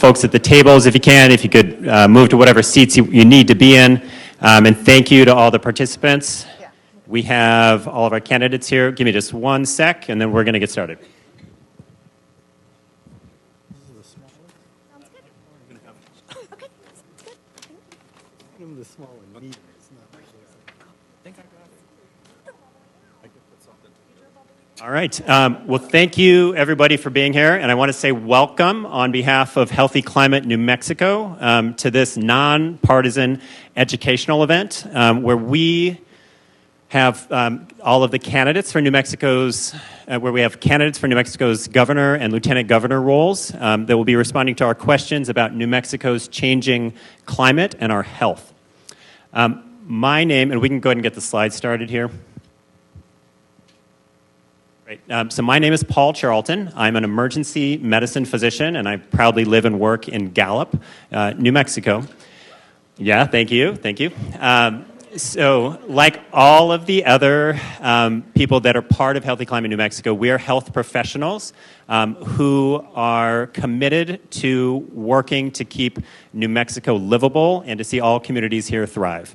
folks at the tables, if you could move to whatever seats you need to be in. And thank you to all the participants. We have all of our candidates here. Give me just one sec, and then we're going to get started. All right. Well, thank you, everybody, for being here. And I want to say welcome on behalf of Healthy Climate New Mexico to this non-partisan educational event where we have all of the candidates for New Mexico's, governor and lieutenant governor roles that will be responding to our questions about New Mexico's changing climate and our health. My name, and we can go ahead and get the slides started here. Great. So my name is Paul Charlton. I'm an emergency medicine physician, and I proudly live and work in Gallup, New Mexico. Yeah, thank you. So like all of the other people that are part of Healthy Climate New Mexico, we are health professionals who are committed to working to keep New Mexico livable and to see all communities here thrive.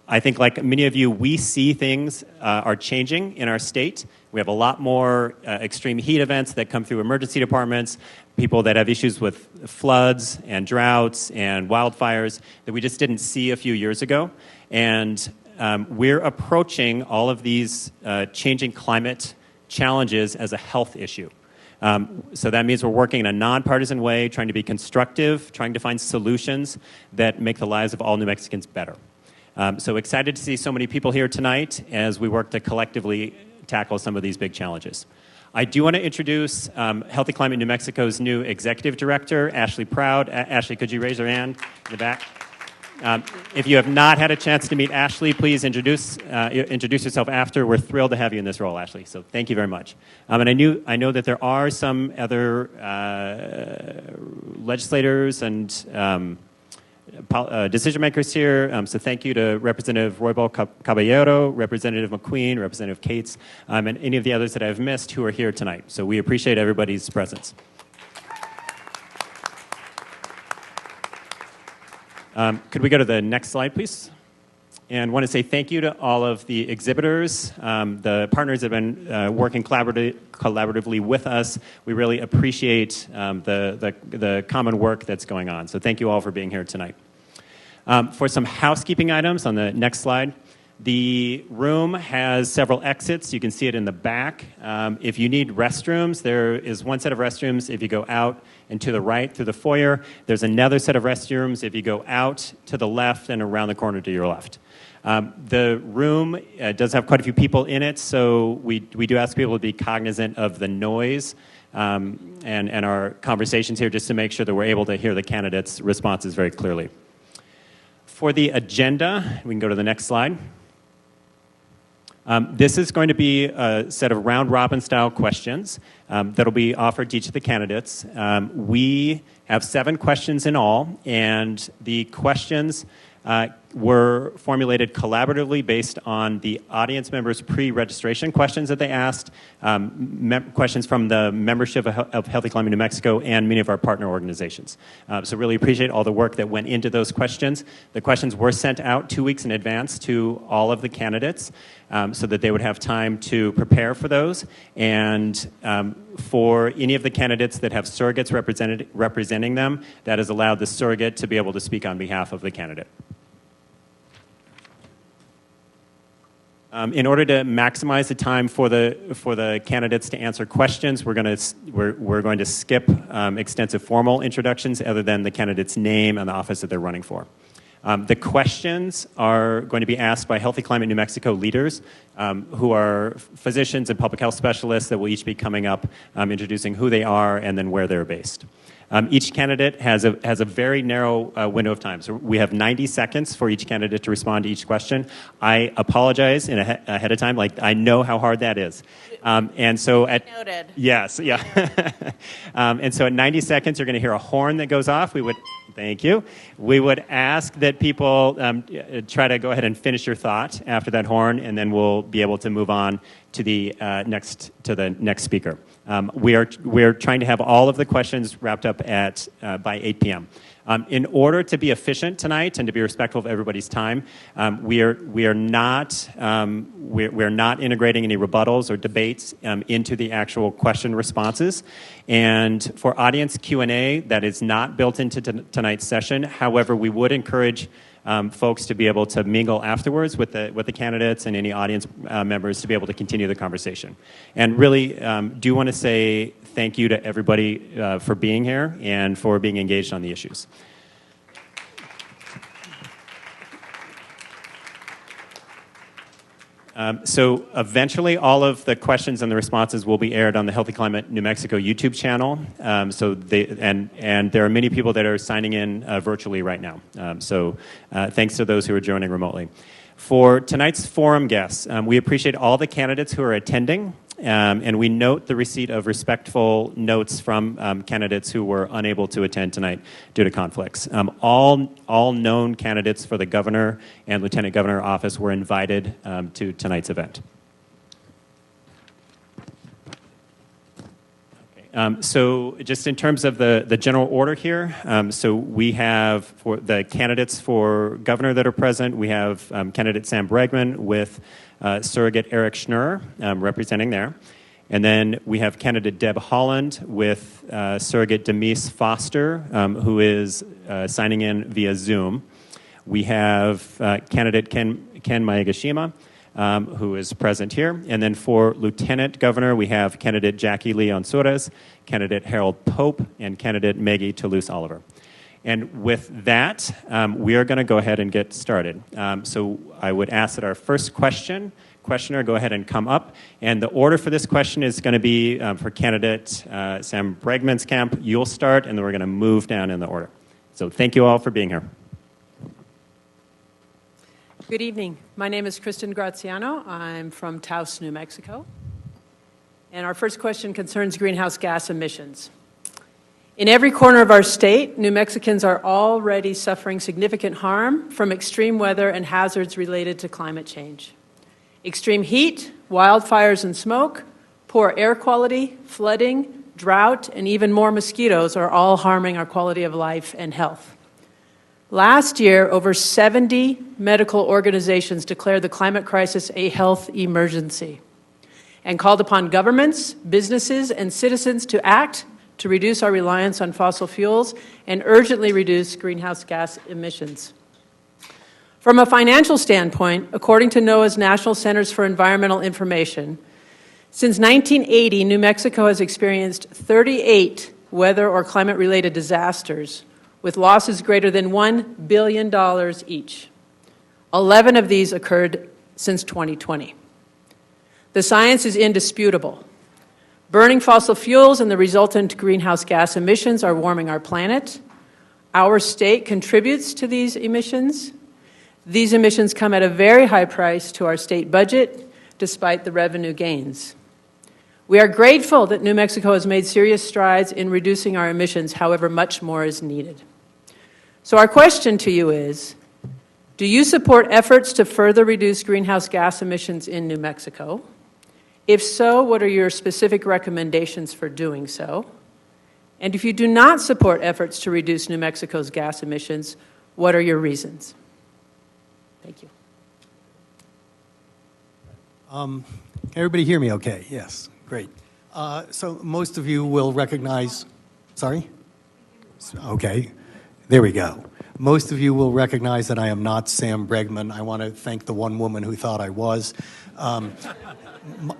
I think like many of you, we see things are changing in our state. We have a lot more extreme heat events that come through emergency departments, people that have issues with floods and droughts and wildfires that we just didn't see a few years ago. And we're approaching all of these changing climate challenges as a health issue. So that means we're working in a nonpartisan way, trying to be constructive, trying to find solutions that make the lives of all New Mexicans better. So excited to see so many people here tonight as we work to collectively tackle some of these big challenges. I do want to introduce Healthy Climate New Mexico's new executive director, Ashley Proud. Ashley, could you raise your hand in the back? If you have not had a chance to meet Ashley, please introduce yourself after. We're thrilled to have you in this role, Ashley. So thank you very much. And I know that there are some other legislators and decision makers here. So thank you to Representative Roybal Caballero, Representative McQueen, Representative Cates, and any of the others that I've missed who are here tonight. So we appreciate everybody's presence. Could we go to the next slide, please? And want to say thank you to all of the exhibitors, the partners that have been working collaboratively with us. We really appreciate the common work that's going on. So thank you all for being here tonight. For some housekeeping items on the next slide, the room has several exits. You can see it in the back. If you need restrooms, there is one set of restrooms if you go out and to the right through the foyer. There's another set of restrooms if you go out to the left and around the corner to your left. The room does have quite a few people in it, so we do ask people to be cognizant of the noise and our conversations here just to make sure that we're able to hear the candidates' responses very clearly. For the agenda, we can go to the next slide. This is going to be a set of round-robin style questions that will be offered to each of the candidates. We have 7 questions in all, and the questions were formulated collaboratively based on the audience members' pre-registration questions that they asked, questions from the membership of Healthy Climate New Mexico and many of our partner organizations. So really appreciate all the work that went into those questions. The questions were sent out 2 weeks in advance to all of the candidates so that they would have time to prepare for those. And for any of the candidates that have surrogates representing them, that has allowed the surrogate to be able to speak on behalf of the candidate. In order to maximize the time for the candidates to answer questions, we're going to skip extensive formal introductions other than the candidate's name and the office that they're running for. The questions are going to be asked by Healthy Climate New Mexico leaders who are physicians and public health specialists that will each be coming up, introducing who they are and then where they're based. Each candidate has a very narrow window of time. So we have 90 seconds for each candidate to respond to each question. I apologize ahead of time. Like, I know how hard that is. And so Noted. Yes, yeah. And so at 90 seconds, you're going to hear a horn that goes off. Thank you. We would ask that people try to go ahead and finish your thought after that horn, and then we'll be able to move on to the next speaker. We're trying to have all of the questions wrapped up by 8 p.m. In order to be efficient tonight and to be respectful of everybody's time, we're not integrating any rebuttals or debates into the actual question responses. And for audience Q&A, that is not built into tonight's session. However, we would encourage folks to be able to mingle afterwards with the candidates and any audience members to be able to continue the conversation. And really do want to say thank you to everybody for being here and for being engaged on the issues. So eventually all of the questions and the responses will be aired on the Healthy Climate New Mexico YouTube channel. And there are many people that are signing in virtually right now. So thanks to those who are joining remotely. For tonight's forum guests, we appreciate all the candidates who are attending. And we note the receipt of respectful notes from candidates who were unable to attend tonight due to conflicts. All known candidates for the governor and lieutenant governor office were invited to tonight's event. So just in terms of the general order here, so we have for the candidates for governor that are present, we have candidate Sam Bregman with surrogate Eric Schnurr representing there. And then we have candidate Deb Holland with surrogate Demise Foster, who is signing in via Zoom. We have candidate Ken Mayagashima, who is present here. And then for lieutenant governor, we have candidate Jackie Lee Onsures, candidate Harold Pope, and candidate Maggie Toulouse-Oliver. And with that, we are going to go ahead and get started. So I would ask that our first questioner go ahead and come up. And the order for this question is going to be for candidate Sam Bregman's camp. You'll start, and then we're going to move down in the order. So thank you all for being here. Good evening. My name is Kristen Graziano. I'm from Taos, New Mexico. And our first question concerns greenhouse gas emissions. In every corner of our state, New Mexicans are already suffering significant harm from extreme weather and hazards related to climate change. Extreme heat, wildfires and smoke, poor air quality, flooding, drought, and even more mosquitoes are all harming our quality of life and health. Last year, over 70 medical organizations declared the climate crisis a health emergency and called upon governments, businesses, and citizens to act to reduce our reliance on fossil fuels and urgently reduce greenhouse gas emissions. From a financial standpoint, according to NOAA's National Centers for Environmental Information, since 1980, New Mexico has experienced 38 weather or climate-related disasters with losses greater than $1 billion each. 11 of these occurred since 2020. The science is indisputable. Burning fossil fuels and the resultant greenhouse gas emissions are warming our planet. Our state contributes to these emissions. These emissions come at a very high price to our state budget, despite the revenue gains. We are grateful that New Mexico has made serious strides in reducing our emissions, however, much more is needed. So our question to you is, do you support efforts to further reduce greenhouse gas emissions in New Mexico? If so, what are your specific recommendations for doing so? And if you do not support efforts to reduce New Mexico's gas emissions, what are your reasons? Thank you. Can everybody hear me okay? Yes, great. So most of you will recognize, sorry? Okay, there we go. Most of you will recognize that I am not Sam Bregman. I want to thank the one woman who thought I was.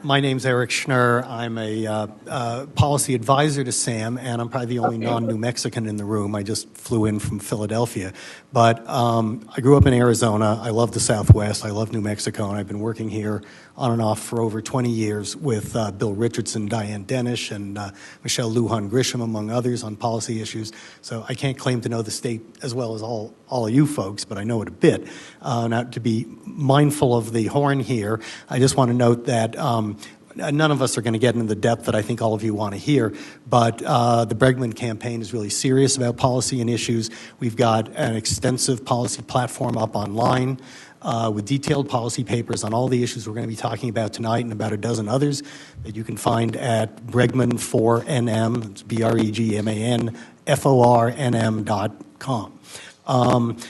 My name's Eric Schnurr. I'm a policy advisor to Sam, and I'm probably the only non-New Mexican in the room. I just flew in from Philadelphia. But I grew up in Arizona. I love the Southwest. I love New Mexico, and I've been working here on and off for over 20 years with Bill Richardson, Diane Denish, and Michelle Lujan Grisham, among others, on policy issues. So I can't claim to know the state as well as all of you folks, but I know it a bit. Now, to be mindful of the horn here, I just want to note that none of us are going to get into the depth that I think all of you want to hear, but the Bregman campaign is really serious about policy and issues. We've got an extensive policy platform up online with detailed policy papers on all the issues we're going to be talking about tonight and about a dozen others that you can find at Bregman4NM, it's BREGMAN, FORNM.com.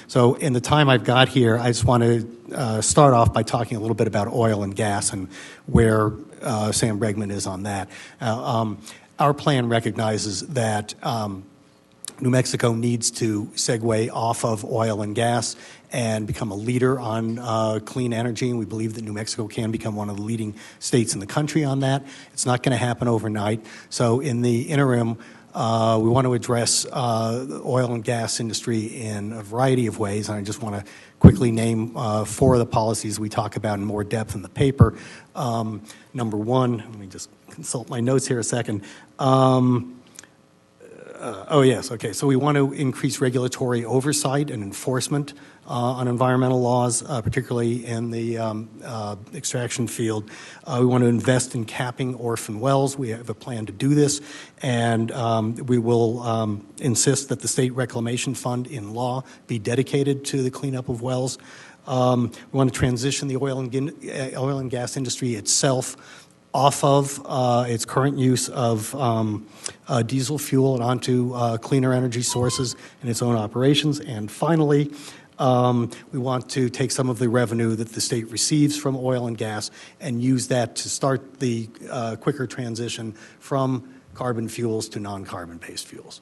So in the time I've got here, I just want to start off by talking a little bit about oil and gas and where Sam Bregman is on that. Our plan recognizes that New Mexico needs to segue off of oil and gas and become a leader on clean energy, and we believe that New Mexico can become one of the leading states in the country on that. It's not going to happen overnight. So in the interim, we want to address the oil and gas industry in a variety of ways, and I just want to quickly name 4 of the policies we talk about in more depth in the paper. Number 1, let me just consult my notes here a second. So we want to increase regulatory oversight and enforcement on environmental laws, particularly in the extraction field. We want to invest in capping orphan wells. We have a plan to do this, and we will insist that the State Reclamation Fund in law be dedicated to the cleanup of wells. We want to transition the oil and gas industry itself off of its current use of diesel fuel and onto cleaner energy sources in its own operations. And finally, we want to take some of the revenue that the state receives from oil and gas and use that to start the quicker transition from carbon fuels to non-carbon-based fuels.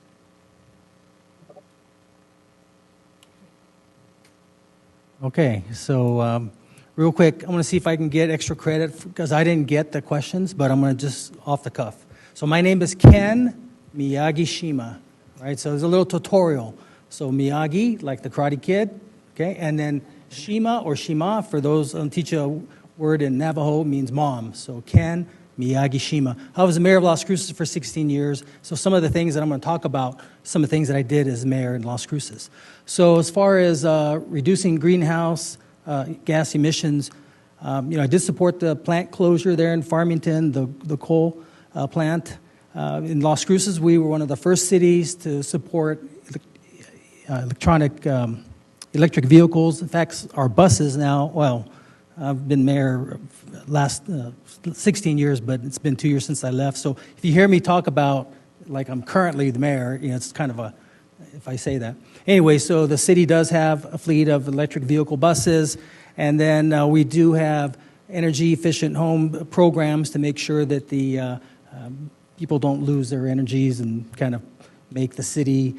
Okay, so real quick, I'm going to see if I can get extra credit because I didn't get the questions, but I'm going to just off the cuff. So my name is Ken Miyagi-shima, right? So there's a little tutorial. So Miyagi, like the Karate Kid, okay? And then Shima or Shima, for those teach a word in Navajo, means mom. So Ken Miyagi-shima. I was the mayor of Las Cruces for 16 years. So some of the things that I'm going to talk about, some of the things that I did as mayor in Las Cruces. So as far as reducing greenhouse gas emissions, I did support the plant closure there in Farmington, the coal plant. In Las Cruces, we were one of the first cities to support electric vehicles. In fact, our buses now, well, I've been mayor last 16 years, but it's been 2 years since I left. So if you hear me talk about, like I'm currently the mayor, it's kind of a, if I say that. Anyway, so the city does have a fleet of electric vehicle buses, and then we do have energy-efficient home programs to make sure that the people don't lose their energies and kind of make the city,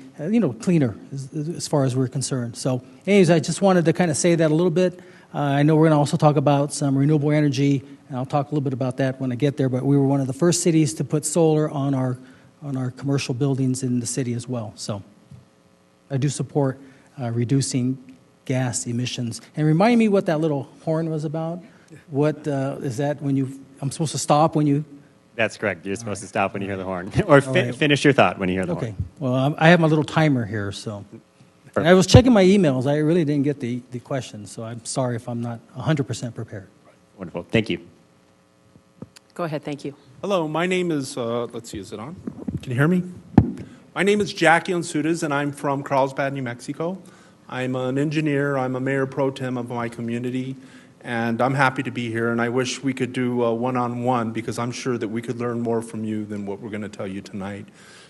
cleaner as far as we're concerned. So anyways, I just wanted to kind of say that a little bit. I know we're going to also talk about some renewable energy, and I'll talk a little bit about that when I get there, but we were one of the first cities to put solar on our commercial buildings in the city as well. So I do support reducing gas emissions. And remind me what that little horn was about. What is that when I'm supposed to stop when you... That's correct. You're supposed to stop when you hear the horn. Or finish your thought when you hear the horn. Okay. Well, I have my little timer here, so... And I was checking my emails. I really didn't get the questions, so I'm sorry if I'm not 100% prepared. Wonderful. Thank you. Go ahead, thank you. Hello, my name is, let's see, is it on? Can you hear me? My name is Jackie Onsudas, and I'm from Carlsbad, New Mexico. I'm an engineer. I'm a mayor pro tem of my community, and I'm happy to be here, and I wish we could do a one-on-one because I'm sure that we could learn more from you than what we're going to tell you tonight.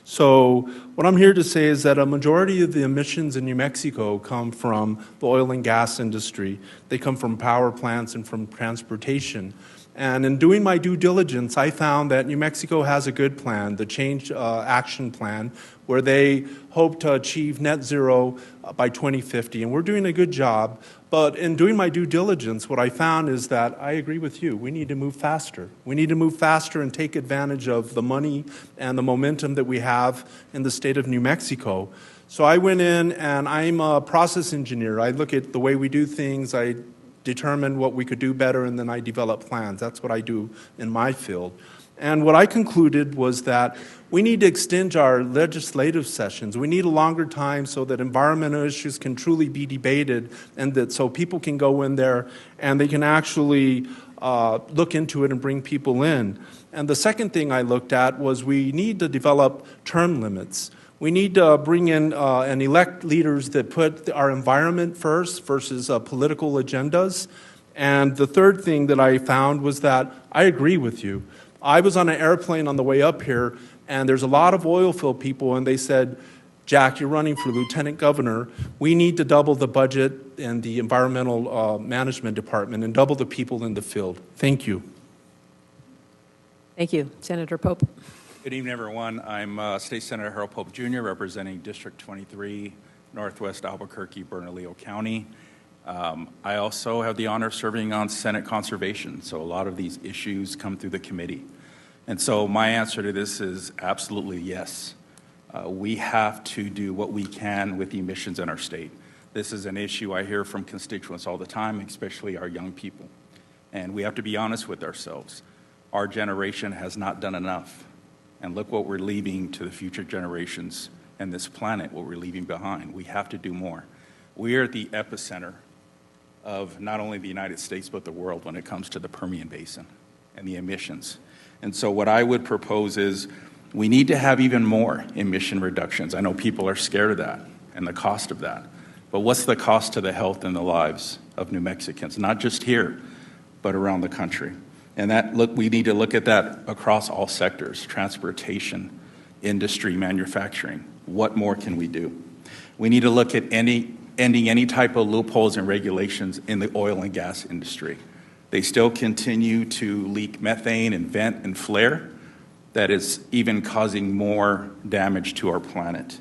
So what I'm here to say is that a majority of the emissions in New Mexico come from the oil and gas industry. They come from power plants and from transportation. And in doing my due diligence, I found that New Mexico has a good plan, the Change Action Plan, where they hope to achieve net zero by 2050. And we're doing a good job. But in doing my due diligence, what I found is that I agree with you. We need to move faster. We need to move faster and take advantage of the money and the momentum that we have in the state of New Mexico. So I went in, and I'm a process engineer. I look at the way we do things. I determine what we could do better, and then I develop plans. That's what I do in my field. And what I concluded was that we need to extend our legislative sessions. We need a longer time so that environmental issues can truly be debated, and that so people can go in there and they can actually look into it and bring people in. And the second thing I looked at was we need to develop term limits. We need to bring in and elect leaders that put our environment first versus political agendas. And the third thing that I found was that I agree with you. I was on an airplane on the way up here, and there's a lot of oil field people, and they said, Jack, you're running for lieutenant governor. We need to double the budget in the environmental management department and double the people in the field. Thank you. Thank you. Senator Pope. Good evening, everyone. I'm State Senator Harold Pope Jr., representing District 23, Northwest Albuquerque, Bernalillo County. I also have the honor of serving on Senate Conservation, so a lot of these issues come through the committee. And so my answer to this is absolutely yes. We have to do what we can with emissions in our state. This is an issue I hear from constituents all the time, especially our young people. And we have to be honest with ourselves. Our generation has not done enough. And look what we're leaving to the future generations and this planet, what we're leaving behind. We have to do more. We are at the epicenter of not only the United States, but the world when it comes to the Permian Basin and the emissions. And so what I would propose is we need to have even more emission reductions. I know people are scared of that and the cost of that. But what's the cost to the health and the lives of New Mexicans, not just here, but around the country? And we need to look at that across all sectors, transportation, industry, manufacturing. What more can we do? We need to look at ending any type of loopholes and regulations in the oil and gas industry. They still continue to leak methane and vent and flare. That is even causing more damage to our planet.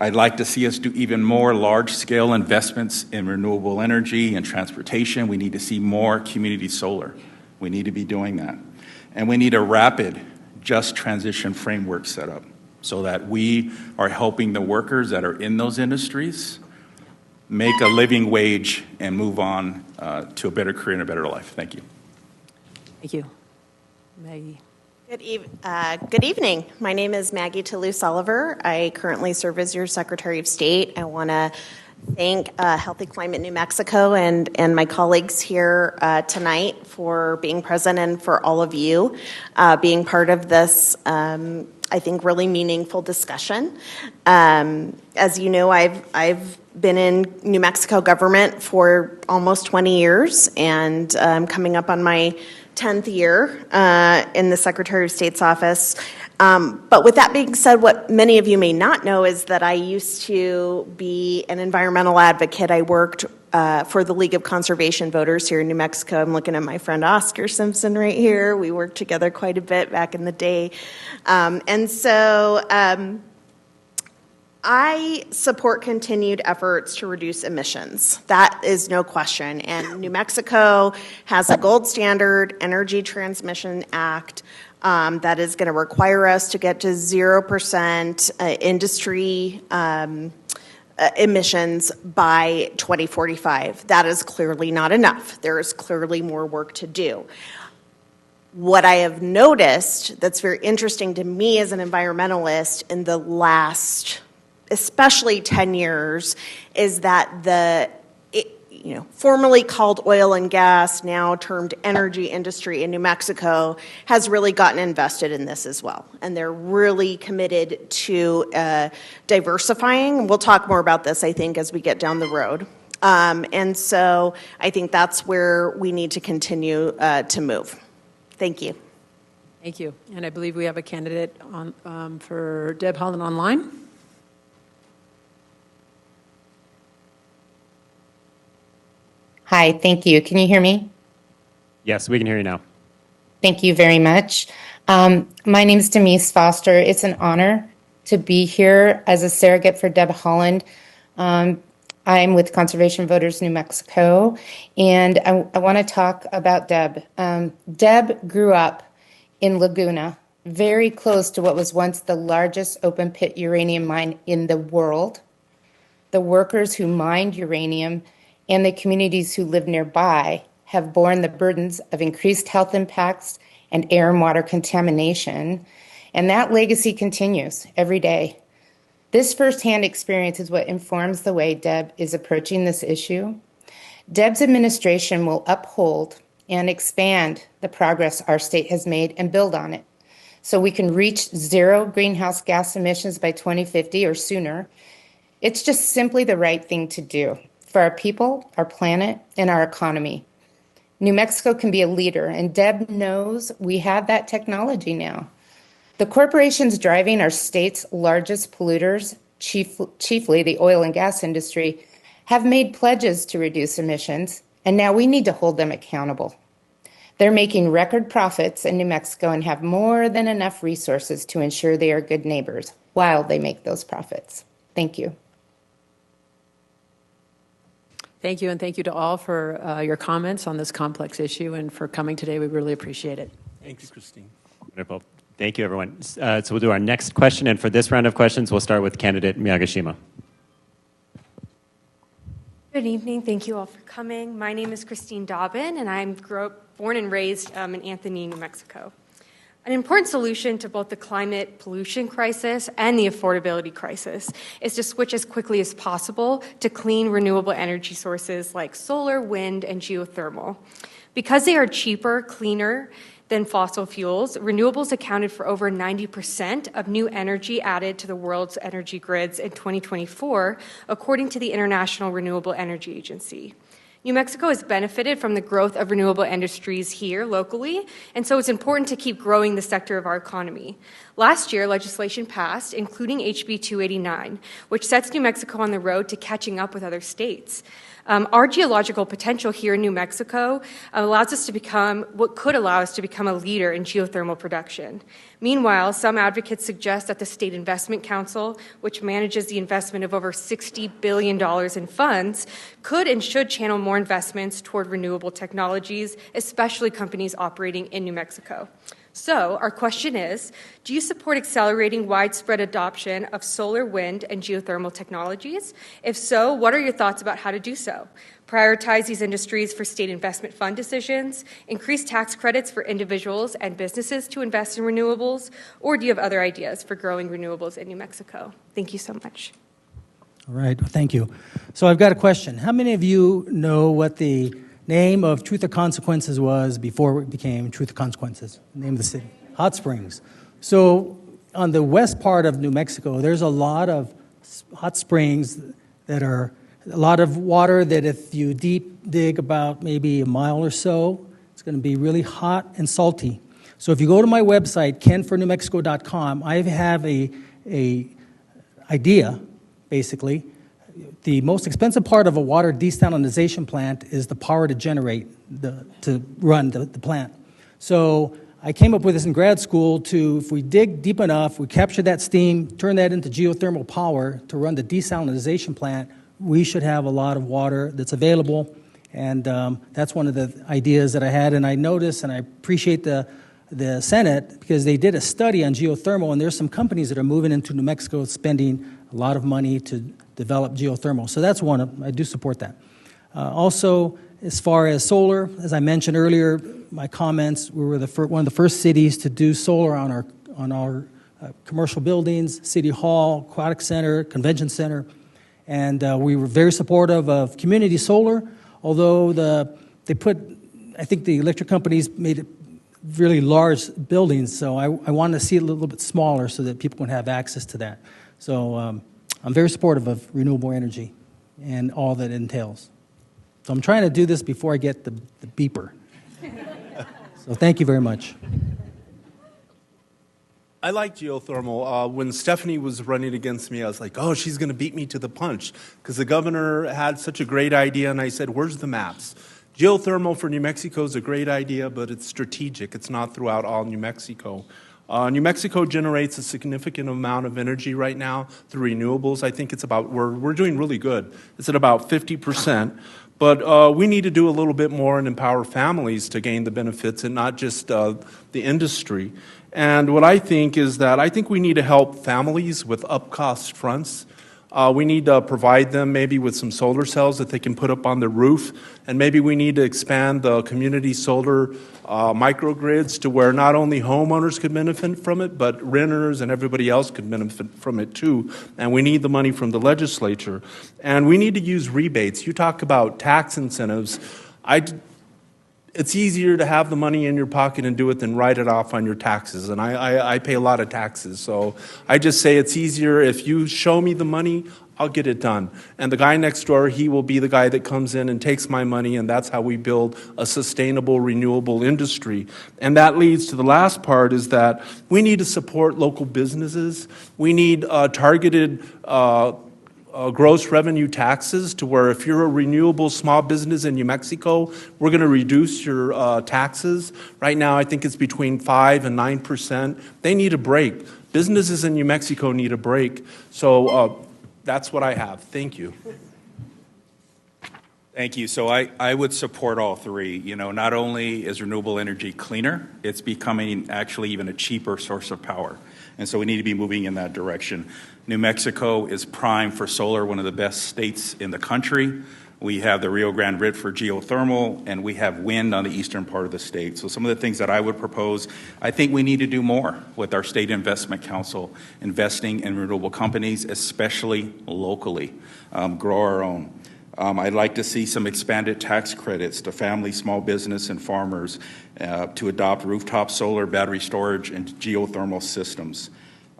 I'd like to see us do even more large-scale investments in renewable energy and transportation. We need to see more community solar. We need to be doing that. And we need a rapid, just transition framework set up so that we are helping the workers that are in those industries make a living wage and move on to a better career and a better life. Thank you. Thank you. Maggie. Good evening. My name is Maggie Toulouse-Oliver. I currently serve as your Secretary of State. I want to thank Healthy Climate New Mexico and my colleagues here tonight for being present and for all of you being part of this, I think, really meaningful discussion. As you know, I've been in New Mexico government for almost 20 years, and I'm coming up on my 10th year in the Secretary of State's office. But with that being said, what many of you may not know is that I used to be an environmental advocate. I worked for the League of Conservation Voters here in New Mexico. I'm looking at my friend Oscar Simpson right here. We worked together quite a bit back in the day. And so I support continued efforts to reduce emissions. That is no question. And New Mexico has a gold standard Energy Transmission Act that is going to require us to get to 0% industry emissions by 2045. That is clearly not enough. There is clearly more work to do. What I have noticed that's very interesting to me as an environmentalist in the last, especially 10 years, is that formerly called oil and gas, now termed energy industry in New Mexico, has really gotten invested in this as well. And they're really committed to diversifying. We'll talk more about this, I think, as we get down the road. And so I think that's where we need to continue to move. Thank you. Thank you. And I believe we have a candidate on for Deb Haaland online. Hi, thank you. Can you hear me? Yes, we can hear you now. Thank you very much. My name is Denise Foster. It's an honor to be here as a surrogate for Deb Haaland. I'm with Conservation Voters New Mexico, and I want to talk about Deb. Deb grew up in Laguna, very close to what was once the largest open pit uranium mine in the world. The workers who mined uranium and the communities who live nearby have borne the burdens of increased health impacts and air and water contamination, and that legacy continues every day. This firsthand experience is what informs the way Deb is approaching this issue. Deb's administration will uphold and expand the progress our state has made and build on it so we can reach zero greenhouse gas emissions by 2050 or sooner. It's just simply the right thing to do for our people, our planet, and our economy. New Mexico can be a leader, and Deb knows we have that technology now. The corporations driving our state's largest polluters, chiefly the oil and gas industry, have made pledges to reduce emissions, and now we need to hold them accountable. They're making record profits in New Mexico and have more than enough resources to ensure they are good neighbors while they make those profits. Thank you. Thank you, and thank you to all for your comments on this complex issue and for coming today. We really appreciate it. Thank you, Christine. Wonderful. Thank you, everyone. So we'll do our next question, and for this round of questions, we'll start with candidate Miyagishima. Good evening. Thank you all for coming. My name is Christine Dobbin, and I'm born and raised in Anthony, New Mexico. An important solution to both the climate pollution crisis and the affordability crisis is to switch as quickly as possible to clean, renewable energy sources like solar, wind, and geothermal. Because they are cheaper, cleaner than fossil fuels, renewables accounted for over 90% of new energy added to the world's energy grids in 2024, according to the International Renewable Energy Agency. New Mexico has benefited from the growth of renewable industries here locally, and so it's important to keep growing the sector of our economy. Last year, legislation passed, including HB 289, which sets New Mexico on the road to catching up with other states. Our geological potential here in New Mexico allows us to become what could allow us to become a leader in geothermal production. Meanwhile, some advocates suggest that the State Investment Council, which manages the investment of over $60 billion in funds, could and should channel more investments toward renewable technologies, especially companies operating in New Mexico. So our question is, do you support accelerating widespread adoption of solar, wind, and geothermal technologies? If so, what are your thoughts about how to do so? Prioritize these industries for state investment fund decisions, increase tax credits for individuals and businesses to invest in renewables, or do you have other ideas for growing renewables in New Mexico? Thank you so much. All right, thank you. So I've got a question. How many of you know what the name of Truth or Consequences was before it became Truth or Consequences? The name of the city? Hot Springs. So on the west part of New Mexico, there's a lot of hot springs that are a lot of water that if you deep dig about maybe a mile or so, it's going to be really hot and salty. So if you go to my website, kenfornewmexico.com, I have a idea, basically. The most expensive part of a water desalinization plant is the power to generate, to run the plant. So I came up with this in grad school to, if we dig deep enough, we capture that steam, turn that into geothermal power to run the desalinization plant, we should have a lot of water that's available. And that's one of the ideas that I had. And I noticed, and I appreciate the Senate, because they did a study on geothermal, and there's some companies that are moving into New Mexico spending a lot of money to develop geothermal. So that's one, I do support that. Also, as far as solar, as I mentioned earlier, my comments, we were one of the first cities to do solar on our commercial buildings, City Hall, Aquatic Center, Convention Center, and we were very supportive of community solar, although I think the electric companies made it really large buildings, so I wanted to see it a little bit smaller so that people can have access to that. So I'm very supportive of renewable energy and all that it entails. So I'm trying to do this before I get the beeper. So thank you very much. I like geothermal. When Stephanie was running against me, I was like, oh, she's going to beat me to the punch, because the governor had such a great idea, and I said, where's the maps? Geothermal for New Mexico is a great idea, but it's strategic. It's not throughout all New Mexico. New Mexico generates a significant amount of energy right now through renewables. I think it's about, we're doing really good. It's at about 50%. But we need to do a little bit more and empower families to gain the benefits and not just the industry. And what I think is that I think we need to help families with up-cost fronts. We need to provide them maybe with some solar cells that they can put up on their roof. And maybe we need to expand the community solar microgrids to where not only homeowners could benefit from it, but renters and everybody else could benefit from it too. And we need the money from the legislature. And we need to use rebates. You talk about tax incentives. it's easier to have the money in your pocket and do it than write it off on your taxes. And I pay a lot of taxes. So I just say it's easier if you show me the money, I'll get it done. And the guy next door, he will be the guy that comes in and takes my money, and that's how we build a sustainable, renewable industry. And that leads to the last part, is that we need to support local businesses. We need targeted gross revenue taxes, to where if you're a renewable small business in New Mexico, we're going to reduce your taxes. Right now, I think it's between 5 and 9%. They need a break. Businesses in New Mexico need a break. So that's what I have. Thank you. Thank you. So I would support all three. You know, not only is renewable energy cleaner, it's becoming actually even a cheaper source of power. And so we need to be moving in that direction. New Mexico is prime for solar, one of the best states in the country. We have the Rio Grande Rid for geothermal, and we have wind on the eastern part of the state. So some of the things that I would propose, I think we need to do more with our State Investment Council, investing in renewable companies, especially locally, grow our own. I'd like to see some expanded tax credits to family, small business, and farmers to adopt rooftop solar, battery storage, and geothermal systems.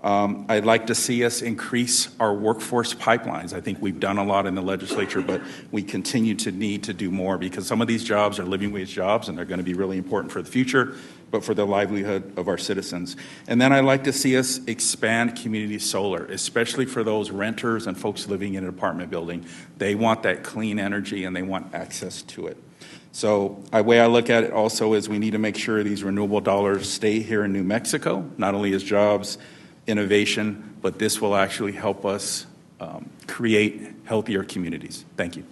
I'd like to see us increase our workforce pipelines. I think we've done a lot in the legislature, but we continue to need to do more, because some of these jobs are living wage jobs, and they're going to be really important for the future, but for the livelihood of our citizens. And then I'd like to see us expand community solar, especially for those renters and folks living in an apartment building. They want that clean energy, and they want access to it. So the way I look at it also is we need to make sure these renewable dollars stay here in New Mexico, not only as jobs, innovation, but this will actually help us create healthier communities. Thank you.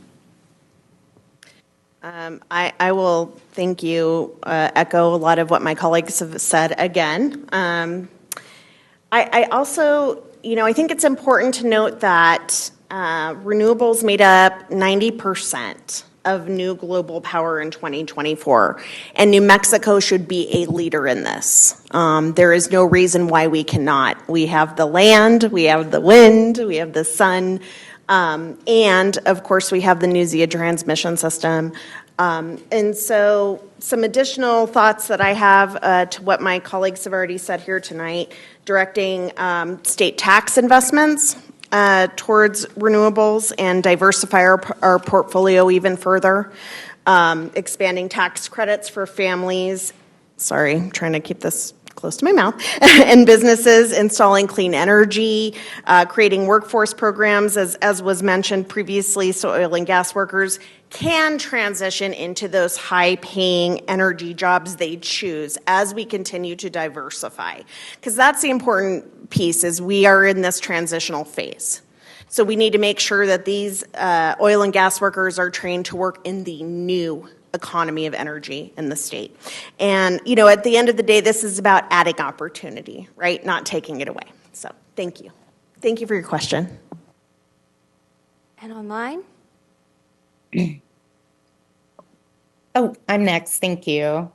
I will, thank you, echo a lot of what my colleagues have said again. I also, I think it's important to note that renewables made up 90% of new global power in 2024, and New Mexico should be a leader in this. There is no reason why we cannot. We have the land, we have the wind, we have the sun, and of course we have the NUZIA transmission system. And so some additional thoughts that I have to what my colleagues have already said here tonight, directing state tax investments towards renewables and diversify our portfolio even further, expanding tax credits for families, I'm trying to keep this close to my mouth, and businesses installing clean energy, creating workforce programs, as was mentioned previously, so oil and gas workers can transition into those high-paying energy jobs they choose as we continue to diversify. Because that's the important piece, is we are in this transitional phase. So we need to make sure that these oil and gas workers are trained to work in the new economy of energy in the state. And, at the end of the day, this is about adding opportunity, right? Not taking it away. So thank you. Thank you for your question. And online? Oh, I'm next. Thank you.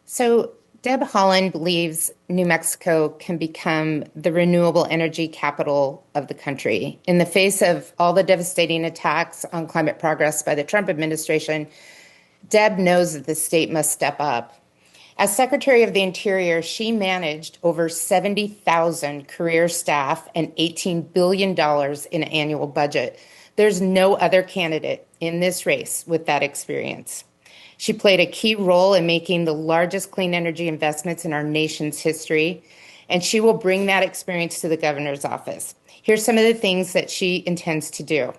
So Deb Holland believes New Mexico can become the renewable energy capital of the country. In the face of all the devastating attacks on climate progress by the Trump administration, Deb knows that the state must step up. As Secretary of the Interior, she managed over 70,000 career staff and $18 billion in an annual budget. There's no other candidate in this race with that experience. She played a key role in making the largest clean energy investments in our nation's history, and she will bring that experience to the governor's office. Here's some of the things that she intends to do.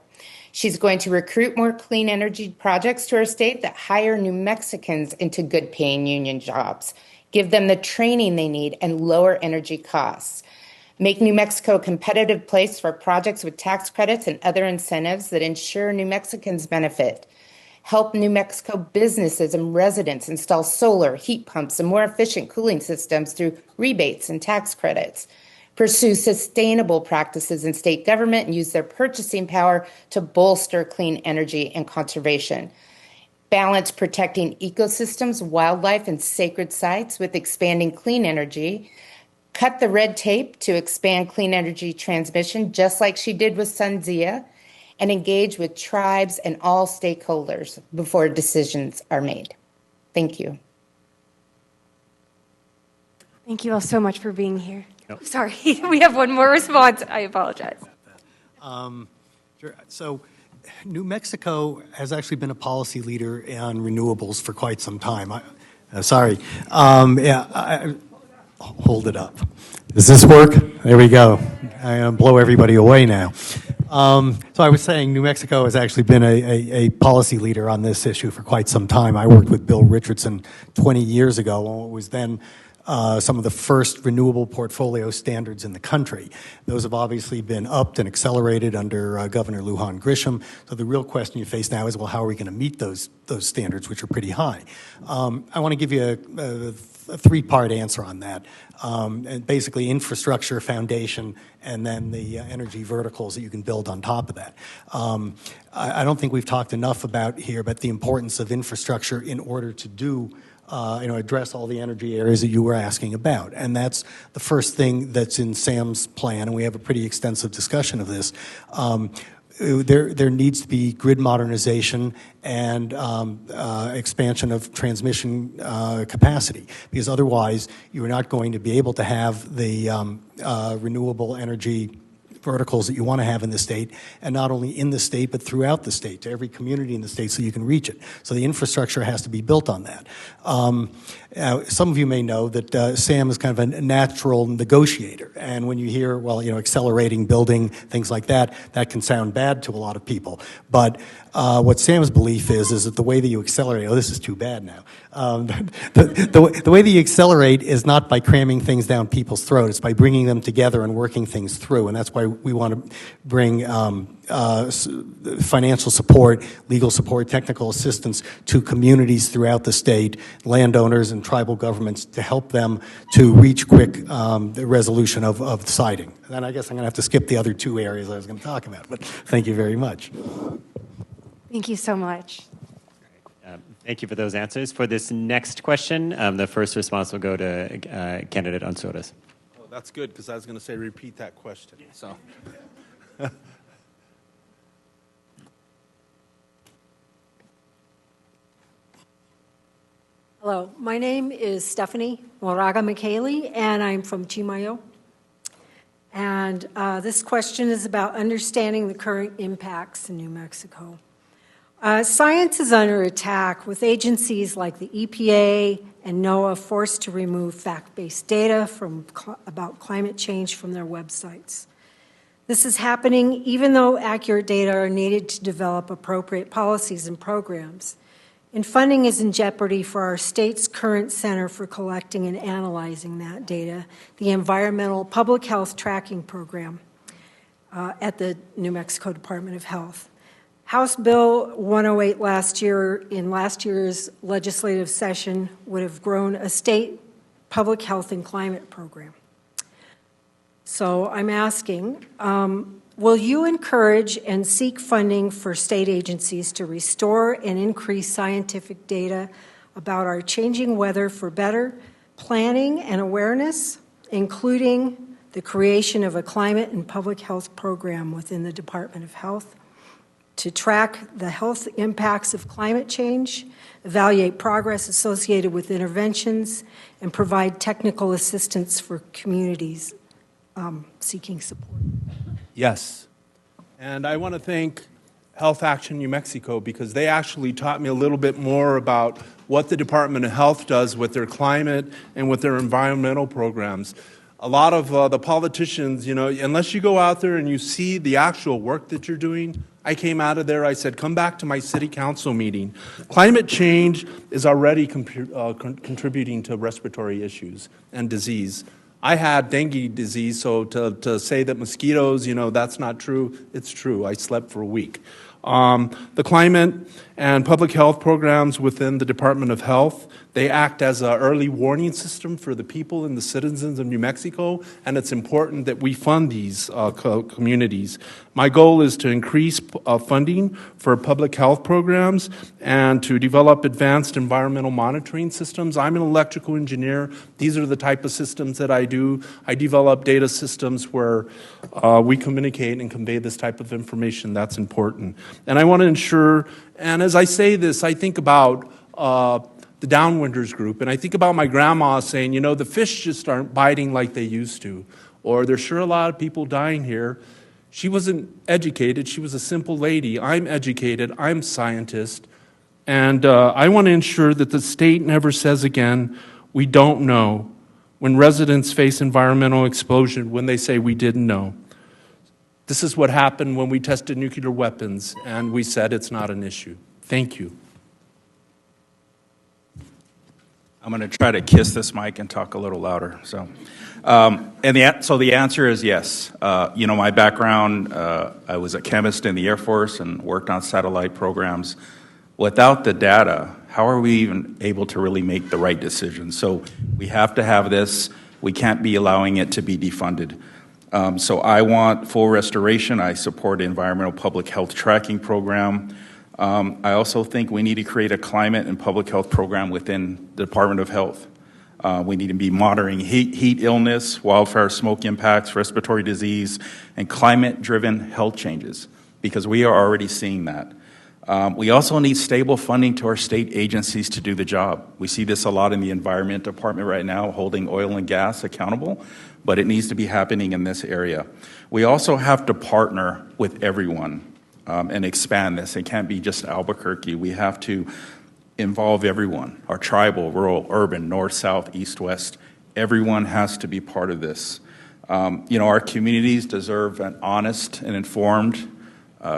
She's going to recruit more clean energy projects to our state that hire New Mexicans into good-paying union jobs, give them the training they need, and lower energy costs. Make New Mexico a competitive place for projects with tax credits and other incentives that ensure New Mexicans benefit. Help New Mexico businesses and residents install solar, heat pumps, and more efficient cooling systems through rebates and tax credits. Pursue sustainable practices in state government and use their purchasing power to bolster clean energy and conservation. Balance protecting ecosystems, wildlife, and sacred sites with expanding clean energy. Cut the red tape to expand clean energy transmission, just like she did with SunZia, and engage with tribes and all stakeholders before decisions are made. Thank you. Thank you all so much for being here. Yep. Sorry, we have one more response. I apologize. Sure. So New Mexico has actually been a policy leader on renewables for quite some time. Hold it up. Does this work? There we go. I'm going to blow everybody away now. So I was saying New Mexico has actually been a policy leader on this issue for quite some time. I worked with Bill Richardson 20 years ago when it was then some of the first renewable portfolio standards in the country. Those have obviously been upped and accelerated under Governor Lujan Grisham. So the real question you face now is, well, how are we going to meet those standards, which are pretty high? I want to give you a three-part answer on that. And basically infrastructure, foundation, and then the energy verticals that you can build on top of that. I don't think we've talked enough about the importance of infrastructure in order to do address all the energy areas that you were asking about. And that's the first thing that's in Sam's plan, and we have a pretty extensive discussion of this. There needs to be grid modernization and expansion of transmission capacity, because otherwise you're not going to be able to have the renewable energy verticals that you want to have in the state, and not only in the state, but throughout the state, to every community in the state so you can reach it. So the infrastructure has to be built on that. Some of you may know that Sam is kind of a natural negotiator, and when you hear, accelerating, building, things like that, that can sound bad to a lot of people. But what Sam's belief is that the way that you accelerate, this is too bad now. The way that you accelerate is not by cramming things down people's throats, it's by bringing them together and working things through, and that's why we want to bring financial support, legal support, technical assistance to communities throughout the state, landowners and tribal governments, to help them to reach quick the resolution of siting. Then I guess I'm going to have to skip the other two areas I was going to talk about, but thank you very much. Thank you so much. Thank you for those answers. For this next question, the first response will go to candidate Ansouras. Oh, that's good, because I was going to say repeat that question. So. Hello, my name is Stephanie Moraga McKaylee, and I'm from Chimayo. And this question is about understanding the current impacts in New Mexico. Science is under attack, with agencies like the EPA and NOAA forced to remove fact-based data about climate change from their websites. This is happening even though accurate data are needed to develop appropriate policies and programs. And funding is in jeopardy for our state's current center for collecting and analyzing that data, the Environmental Public Health Tracking Program at the New Mexico Department of Health. House Bill 108 in last year's legislative session would have grown a state public health and climate program. So I'm asking, will you encourage and seek funding for state agencies to restore and increase scientific data about our changing weather for better planning and awareness, including the creation of a climate and public health program within the Department of Health to track the health impacts of climate change, evaluate progress associated with interventions, and provide technical assistance for communities seeking support? Yes. And I want to thank Health Action New Mexico, because they actually taught me a little bit more about what the Department of Health does with their climate and with their environmental programs. A lot of the politicians, unless you go out there and you see the actual work that you're doing, I came out of there, I said, come back to my city council meeting. Climate change is already contributing to respiratory issues and disease. I had dengue disease, so to say that mosquitoes, that's not true, it's true. I slept for a week. The climate and public health programs within the Department of Health, they act as an early warning system for the people and the citizens of New Mexico, and it's important that we fund these communities. My goal is to increase funding for public health programs and to develop advanced environmental monitoring systems. I'm an electrical engineer. These are the type of systems that I do. I develop data systems where we communicate and convey this type of information. That's important. And I want to ensure, and as I say this, I think about the downwinders group, and I think about my grandma saying, you know, the fish just aren't biting like they used to, or there's sure a lot of people dying here. She wasn't educated. She was a simple lady. I'm educated. I'm a scientist. And I want to ensure that the state never says again, we don't know, when residents face environmental explosion, when they say we didn't know. This is what happened when we tested nuclear weapons, and we said it's not an issue. Thank you. I'm going to try to kiss this mic and talk a little louder. So the answer is yes. My background, I was a chemist in the Air Force and worked on satellite programs. Without the data, how are we even able to really make the right decisions? So we have to have this. We can't be allowing it to be defunded. So I want full restoration. I support the Environmental Public Health Tracking Program. I also think we need to create a climate and public health program within the Department of Health. We need to be monitoring heat illness, wildfire smoke impacts, respiratory disease, and climate-driven health changes, because we are already seeing that. We also need stable funding to our state agencies to do the job. We see this a lot in the Environment Department right now, holding oil and gas accountable, but it needs to be happening in this area. We also have to partner with everyone and expand this. It can't be just Albuquerque. We have to involve everyone, our tribal, rural, urban, north, south, east, west. Everyone has to be part of this. Our communities deserve an honest and informed,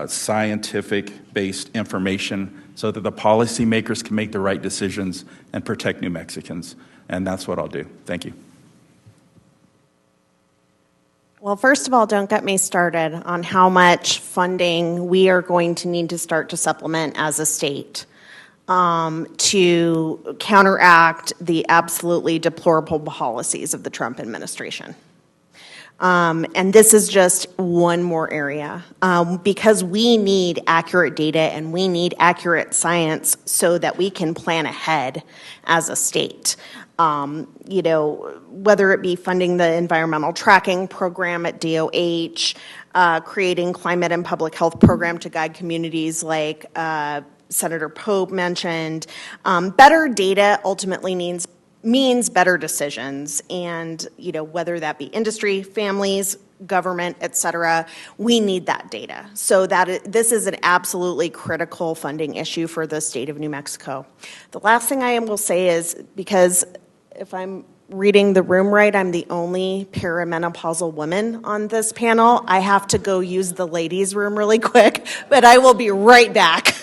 scientific-based information so that the policymakers can make the right decisions and protect New Mexicans. And that's what I'll do. Thank you. Well, first of all, don't get me started on how much funding we are going to need to start to supplement as a state to counteract the absolutely deplorable policies of the Trump administration. And this is just one more area because we need accurate data and we need accurate science so that we can plan ahead as a state. Whether it be funding the environmental tracking program at DOH, creating climate and public health program to guide communities like Senator Pope mentioned. Better data ultimately means better decisions, and whether that be industry, families, government, et cetera, we need that data. So this is an absolutely critical funding issue for the state of New Mexico. The last thing I will say is, because if I'm reading the room right, I'm the only perimenopausal woman on this panel. I have to go use the ladies' room really quick, but I will be right back.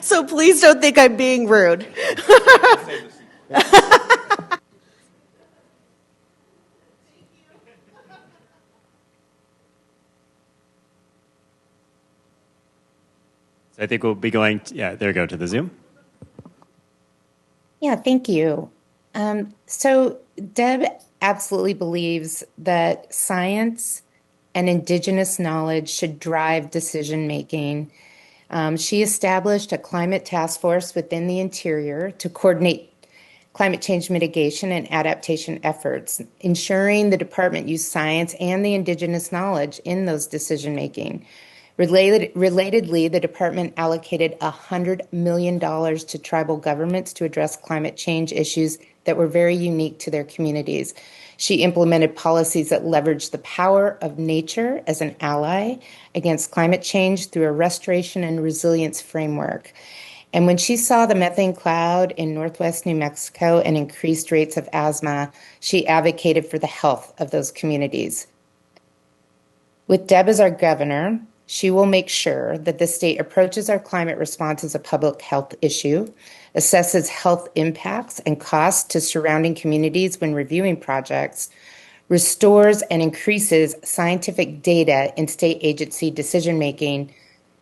So please don't think I'm being rude. So I think we'll be going, there we go, to the Zoom. Yeah, thank you. So Deb absolutely believes that science and indigenous knowledge should drive decision-making. She established a climate task force within the Interior to coordinate climate change mitigation and adaptation efforts, ensuring the department used science and the indigenous knowledge in those decision-making. Relatedly, the department allocated $100 million to tribal governments to address climate change issues that were very unique to their communities. She implemented policies that leveraged the power of nature as an ally against climate change through a restoration and resilience framework. And when she saw the methane cloud in northwest New Mexico and increased rates of asthma, she advocated for the health of those communities. With Deb as our governor, she will make sure that the state approaches our climate response as a public health issue, assesses health impacts and costs to surrounding communities when reviewing projects, restores and increases scientific data in state agency decision-making,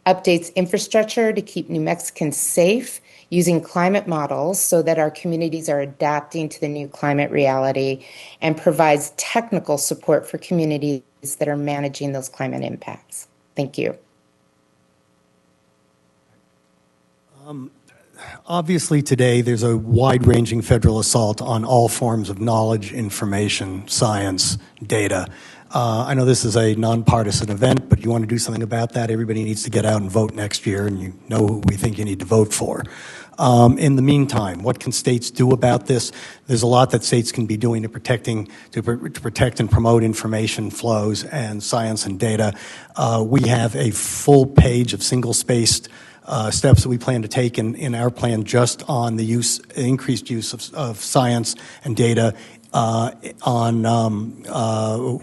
updates infrastructure to keep New Mexicans safe using climate models so that our communities are adapting to the new climate reality, and provides technical support for communities that are managing those climate impacts. Thank you. Obviously, today there's a wide-ranging federal assault on all forms of knowledge, information, science, data. I know this is a nonpartisan event, but you want to do something about that, everybody needs to get out and vote next year, and you know who we think you need to vote for. In the meantime, what can states do about this? There's a lot that states can be doing to protect and promote information flows and science and data. We have a full page of single-spaced steps that we plan to take in our plan just on the increased use of science and data on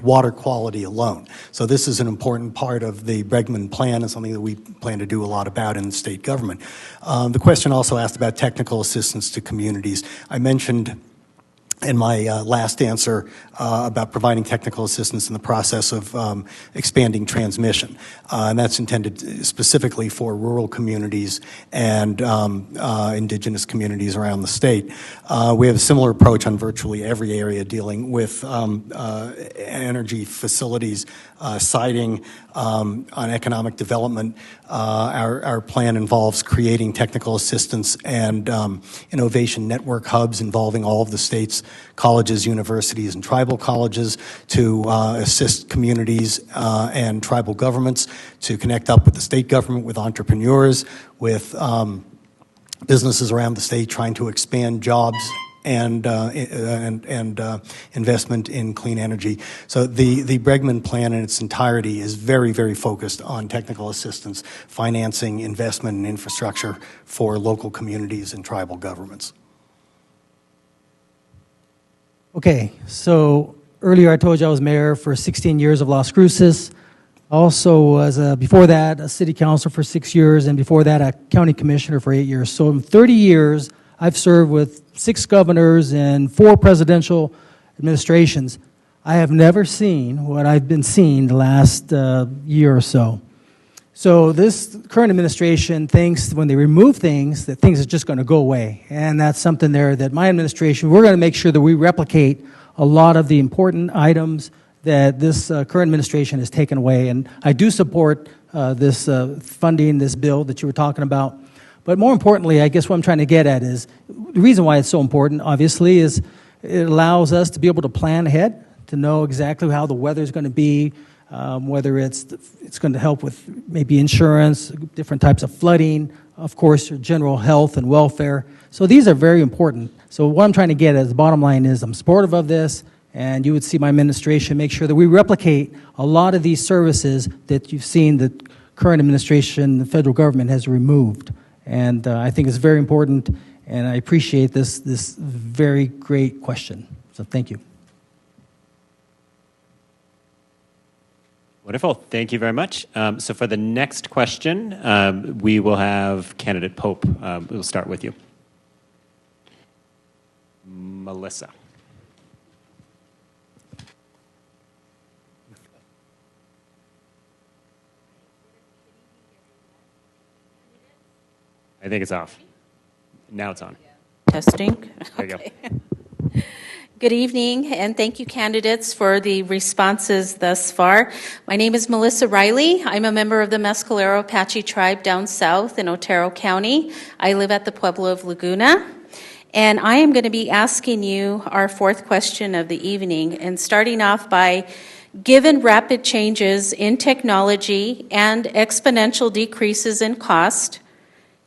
water quality alone. So this is an important part of the Bregman plan and something that we plan to do a lot about in the state government. The question also asked about technical assistance to communities. I mentioned in my last answer about providing technical assistance in the process of expanding transmission. And that's intended specifically for rural communities and indigenous communities around the state. We have a similar approach on virtually every area dealing with energy facilities, siting, on economic development. Our plan involves creating technical assistance and innovation network hubs involving all of the state's colleges, universities, and tribal colleges to assist communities and tribal governments to connect up with the state government, with entrepreneurs, with businesses around the state trying to expand jobs and investment in clean energy. So the Bregman plan in its entirety is very, very focused on technical assistance, financing, investment, and infrastructure for local communities and tribal governments. Okay, so earlier I told you I was mayor for 16 years of Las Cruces. Also was, before that, a city councilor for 6 years, and before that, a county commissioner for 8 years. So in 30 years, I've served with 6 governors and 4 presidential administrations. I have never seen what I've been seeing the last year or so. So this current administration thinks when they remove things, that things are just going to go away. And that's something there that my administration, we're going to make sure that we replicate a lot of the important items that this current administration has taken away. And I do support this funding, this bill that you were talking about. But more importantly, I guess what I'm trying to get at is, the reason why it's so important, obviously, is it allows us to be able to plan ahead, to know exactly how the weather is going to be, whether it's going to help with maybe insurance, different types of flooding, of course, your general health and welfare. So these are very important. So what I'm trying to get at, the bottom line is I'm supportive of this, and you would see my administration make sure that we replicate a lot of these services that you've seen the current administration, the federal government has removed. And I think it's very important, and I appreciate this very great question. So thank you. Wonderful. Thank you very much. So for the next question, we will have candidate Pope. We'll start with you. Melissa. I think it's off. Now it's on. Testing. There you go. Good evening, and thank you, candidates, for the responses thus far. My name is Melissa Riley. I'm a member of the Mescalero Apache tribe down south in Otero County. I live at the Pueblo of Laguna, and I am going to be asking you our 4th question of the evening, and starting off by, given rapid changes in technology and exponential decreases in cost,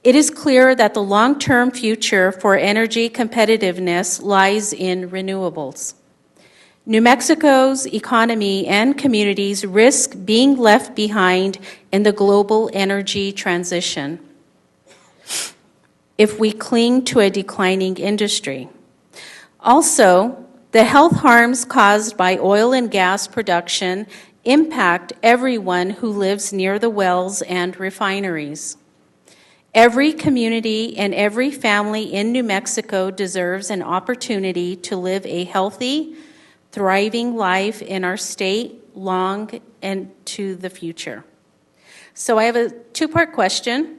it is clear that the long-term future for energy competitiveness lies in renewables. New Mexico's economy and communities risk being left behind in the global energy transition if we cling to a declining industry. Also, the health harms caused by oil and gas production impact everyone who lives near the wells and refineries. Every community and every family in New Mexico deserves an opportunity to live a healthy, thriving life in our state long into the future. So I have a 2-part question.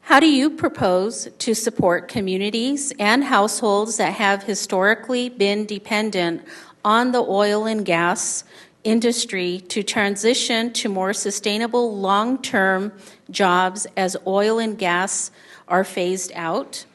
How do you propose to support communities and households that have historically been dependent on the oil and gas industry to transition to more sustainable long-term jobs as oil and gas are phased out?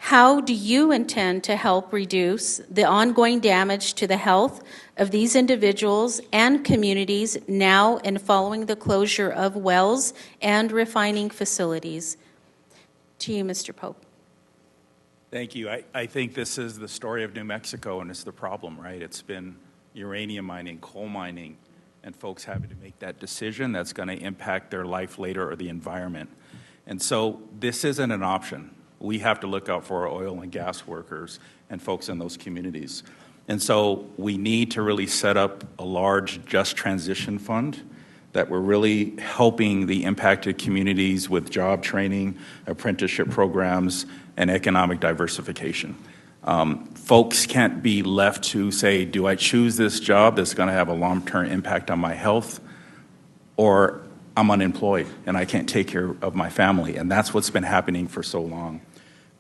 How do you intend to help reduce the ongoing damage to the health of these individuals and communities now and following the closure of wells and refining facilities? To you, Mr. Pope. Thank you. I think this is the story of New Mexico, and it's the problem, right? It's been uranium mining, coal mining, and folks having to make that decision that's going to impact their life later or the environment. And so this isn't an option. We have to look out for our oil and gas workers and folks in those communities. And so we need to really set up a large just transition fund that we're really helping the impacted communities with job training, apprenticeship programs, and economic diversification. Folks can't be left to say, do I choose this job that's going to have a long-term impact on my health, or I'm unemployed and I can't take care of my family. And that's what's been happening for so long.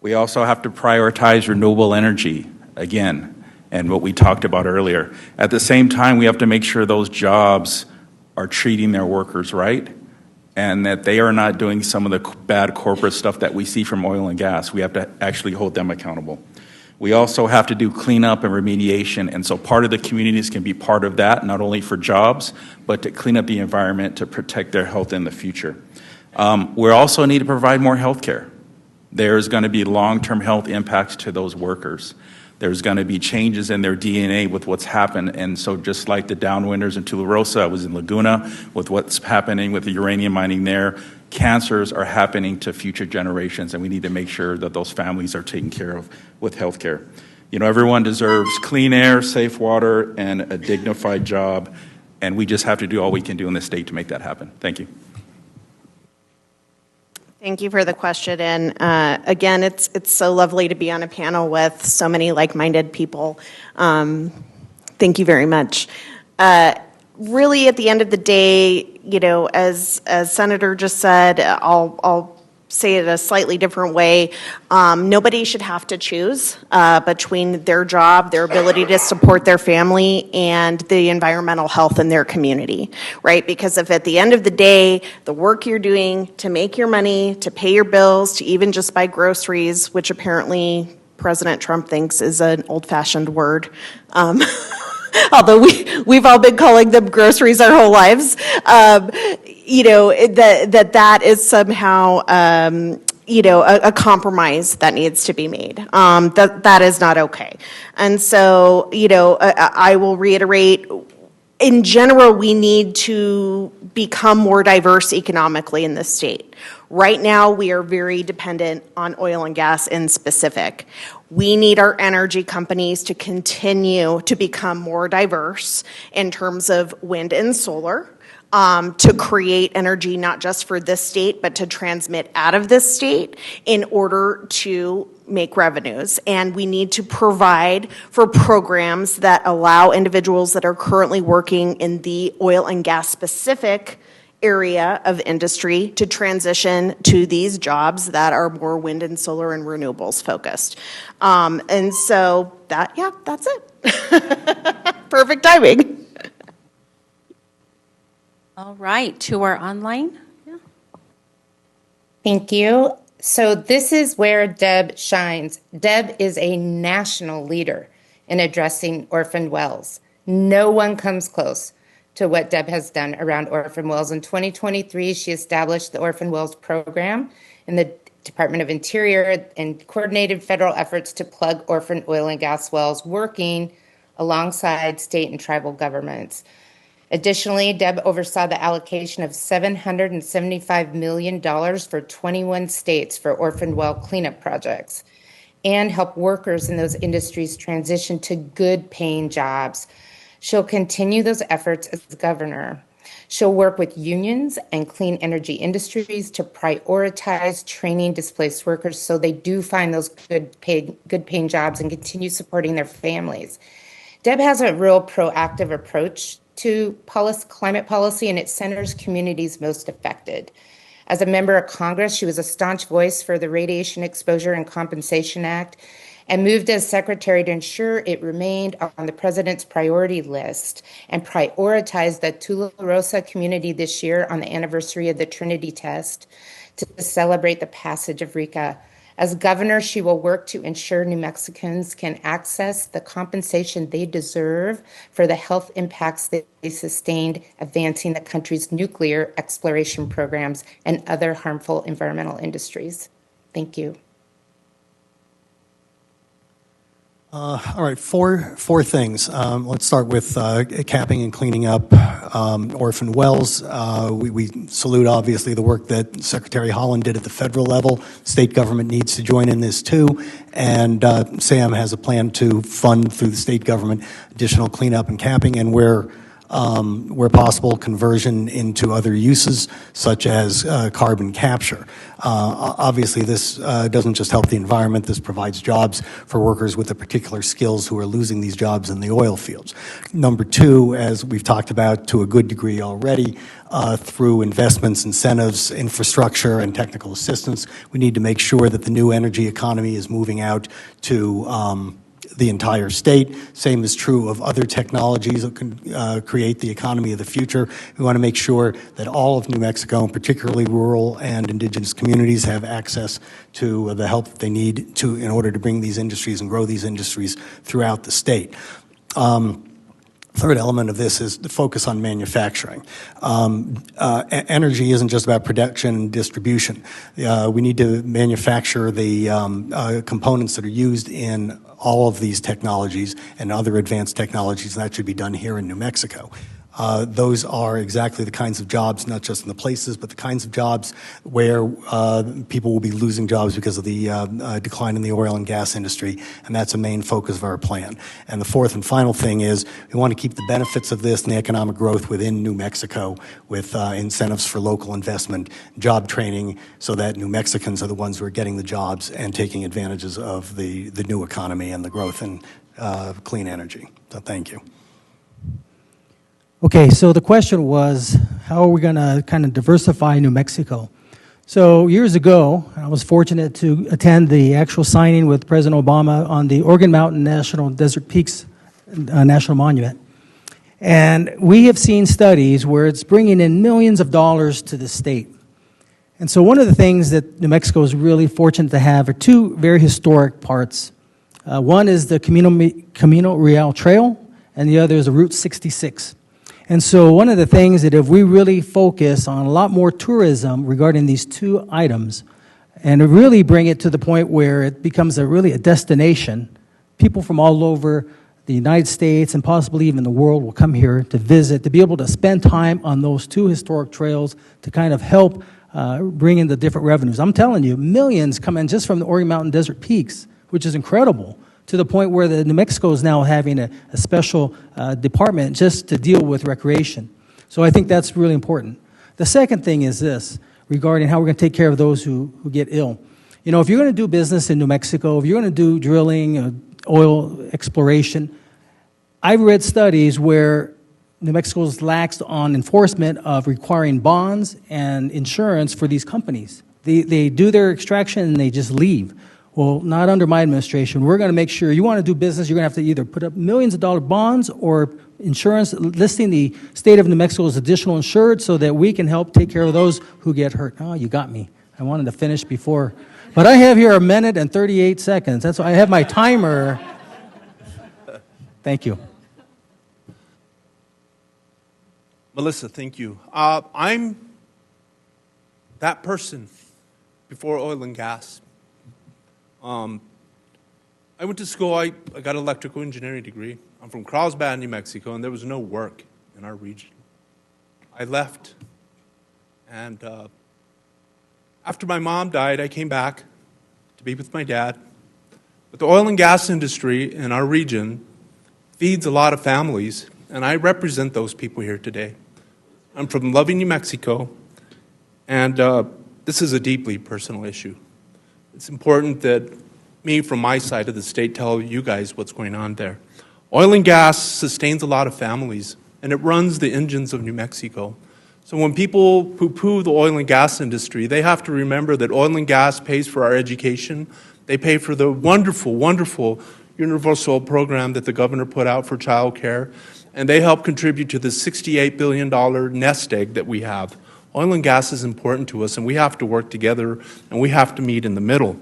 We also have to prioritize renewable energy, again, and what we talked about earlier. At the same time, we have to make sure those jobs are treating their workers right, and that they are not doing some of the bad corporate stuff that we see from oil and gas. We have to actually hold them accountable. We also have to do cleanup and remediation, and so part of the communities can be part of that, not only for jobs, but to clean up the environment to protect their health in the future. We also need to provide more health care. There's going to be long-term health impacts to those workers. There's going to be changes in their DNA with what's happened, and so just like the downwinders in Tularosa, I was in Laguna, with what's happening with the uranium mining there, cancers are happening to future generations, and we need to make sure that those families are taken care of with health care. You know, everyone deserves clean air, safe water, and a dignified job, and we just have to do all we can do in this state to make that happen. Thank you. Thank you for the question. And again, it's so lovely to be on a panel with so many like-minded people. Thank you very much. Really, at the end of the day, you know, as Senator just said, I'll say it a slightly different way. Nobody should have to choose between their job, their ability to support their family, and the environmental health in their community, right? Because if at the end of the day, the work you're doing to make your money, to pay your bills, to even just buy groceries, which apparently President Trump thinks is an old-fashioned word, although we've all been calling them groceries our whole lives, you know, that is somehow, you know, a compromise that needs to be made. That is not okay. And so, you know, I will reiterate, in general, we need to become more diverse economically in this state. Right now, we are very dependent on oil and gas in specific. We need our energy companies to continue to become more diverse in terms of wind and solar, to create energy not just for this state, but to transmit out of this state in order to make revenues. And we need to provide for programs that allow individuals that are currently working in the oil and gas specific area of industry to transition to these jobs that are more wind and solar and renewables focused. And so that's it. Perfect timing. All right, to our online. Thank you. So this is where Deb shines. Deb is a national leader in addressing orphan wells. No one comes close to what Deb has done around orphan wells. In 2023, she established the Orphan Wells Program in the Department of Interior and coordinated federal efforts to plug orphan oil and gas wells, working alongside state and tribal governments. Additionally, Deb oversaw the allocation of $775 million for 21 states for orphan well cleanup projects and helped workers in those industries transition to good-paying jobs. She'll continue those efforts as governor. She'll work with unions and clean energy industries to prioritize training displaced workers so they do find those good-paying jobs and continue supporting their families. Deb has a real proactive approach to climate policy, and it centers communities most affected. As a member of Congress, she was a staunch voice for the Radiation Exposure and Compensation Act and moved as secretary to ensure it remained on the president's priority list and prioritized the Tularosa community this year on the anniversary of the Trinity test to celebrate the passage of RECA. As governor, she will work to ensure New Mexicans can access the compensation they deserve for the health impacts that they sustained advancing the country's nuclear exploration programs and other harmful environmental industries. Thank you. All right, four things. Let's start with capping and cleaning up orphan wells. We salute, obviously, the work that Secretary Holland did at the federal level. State government needs to join in this, too. And SAM has a plan to fund, through the state government, additional cleanup and capping, and where possible, conversion into other uses, such as carbon capture. Obviously, this doesn't just help the environment. This provides jobs for workers with the particular skills who are losing these jobs in the oil fields. Number two, as we've talked about to a good degree already, through investments, incentives, infrastructure, and technical assistance, we need to make sure that the new energy economy is moving out to the entire state. Same is true of other technologies that can create the economy of the future. We want to make sure that all of New Mexico, and particularly rural and indigenous communities, have access to the help that they need in order to bring these industries and grow these industries throughout the state. Third element of this is the focus on manufacturing. Energy isn't just about production and distribution. We need to manufacture the components that are used in all of these technologies and other advanced technologies, and that should be done here in New Mexico. Those are exactly the kinds of jobs, not just in the places, but the kinds of jobs where people will be losing jobs because of the decline in the oil and gas industry, and that's a main focus of our plan. And the fourth and final thing is we want to keep the benefits of this and the economic growth within New Mexico with incentives for local investment, job training, so that New Mexicans are the ones who are getting the jobs and taking advantages of the new economy and the growth in clean energy. So thank you. Okay, so the question was, how are we going to kind of diversify New Mexico? So years ago, I was fortunate to attend the actual signing with President Obama on the Organ Mountain National Desert Peaks National Monument. And we have seen studies where it's bringing in millions of dollars to the state. And so one of the things that New Mexico is really fortunate to have are two very historic parts. One is the Camino Real Trail, and the other is the Route 66. And so one of the things that if we really focus on a lot more tourism regarding these two items and really bring it to the point where it becomes really a destination, people from all over the United States and possibly even the world will come here to visit, to be able to spend time on those two historic trails to kind of help bring in the different revenues. I'm telling you, millions come in just from the Organ Mountain Desert Peaks, which is incredible, to the point where New Mexico is now having a special department just to deal with recreation. So I think that's really important. The second thing is this, regarding how we're going to take care of those who get ill. You know, if you're going to do business in New Mexico, if you're going to do drilling, oil exploration, I've read studies where New Mexico's laxed on enforcement of requiring bonds and insurance for these companies. They do their extraction and they just leave. Well, not under my administration. We're going to make sure you want to do business, you're going to have to either put up millions of dollar bonds or insurance, listing the state of New Mexico as additional insured so that we can help take care of those who get hurt. Oh, you got me. I wanted to finish before. But I have here 1 minute and 38 seconds. That's why I have my timer. Thank you. Melissa, thank you. I'm that person before oil and gas. I went to school, I got an electrical engineering degree. I'm from Carlsbad, New Mexico, and there was no work in our region. I left, and after my mom died, I came back to be with my dad. But the oil and gas industry in our region feeds a lot of families, and I represent those people here today. I'm from Loving, New Mexico, and this is a deeply personal issue. It's important that me, from my side of the state, tell you guys what's going on there. Oil and gas sustains a lot of families, and it runs the engines of New Mexico. So when people poo-poo the oil and gas industry, they have to remember that oil and gas pays for our education. They pay for the wonderful, wonderful universal program that the governor put out for child care, and they help contribute to the $68 billion nest egg that we have. Oil and gas is important to us, and we have to work together, and we have to meet in the middle.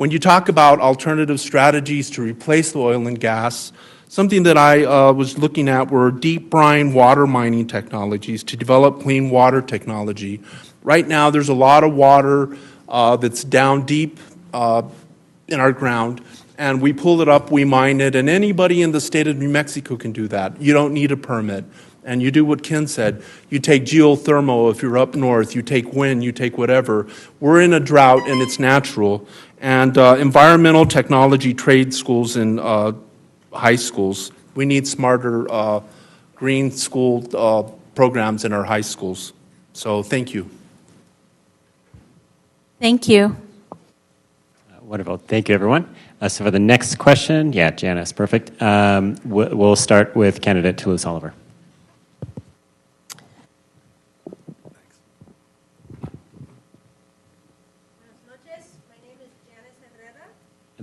When you talk about alternative strategies to replace the oil and gas, something that I was looking at were deep brine water mining technologies to develop clean water technology. Right now, there's a lot of water that's down deep in our ground, and we pull it up, we mine it, and anybody in the state of New Mexico can do that. You don't need a permit. And you do what Ken said. You take geothermal if you're up north, you take wind, you take whatever. We're in a drought and it's natural. And environmental technology trade schools in high schools. We need smarter green school programs in our high schools. So thank you. Thank you. Wonderful. Thank you, everyone. So for the next question, yeah, Janice, perfect. We'll start with candidate Toulouse Oliver.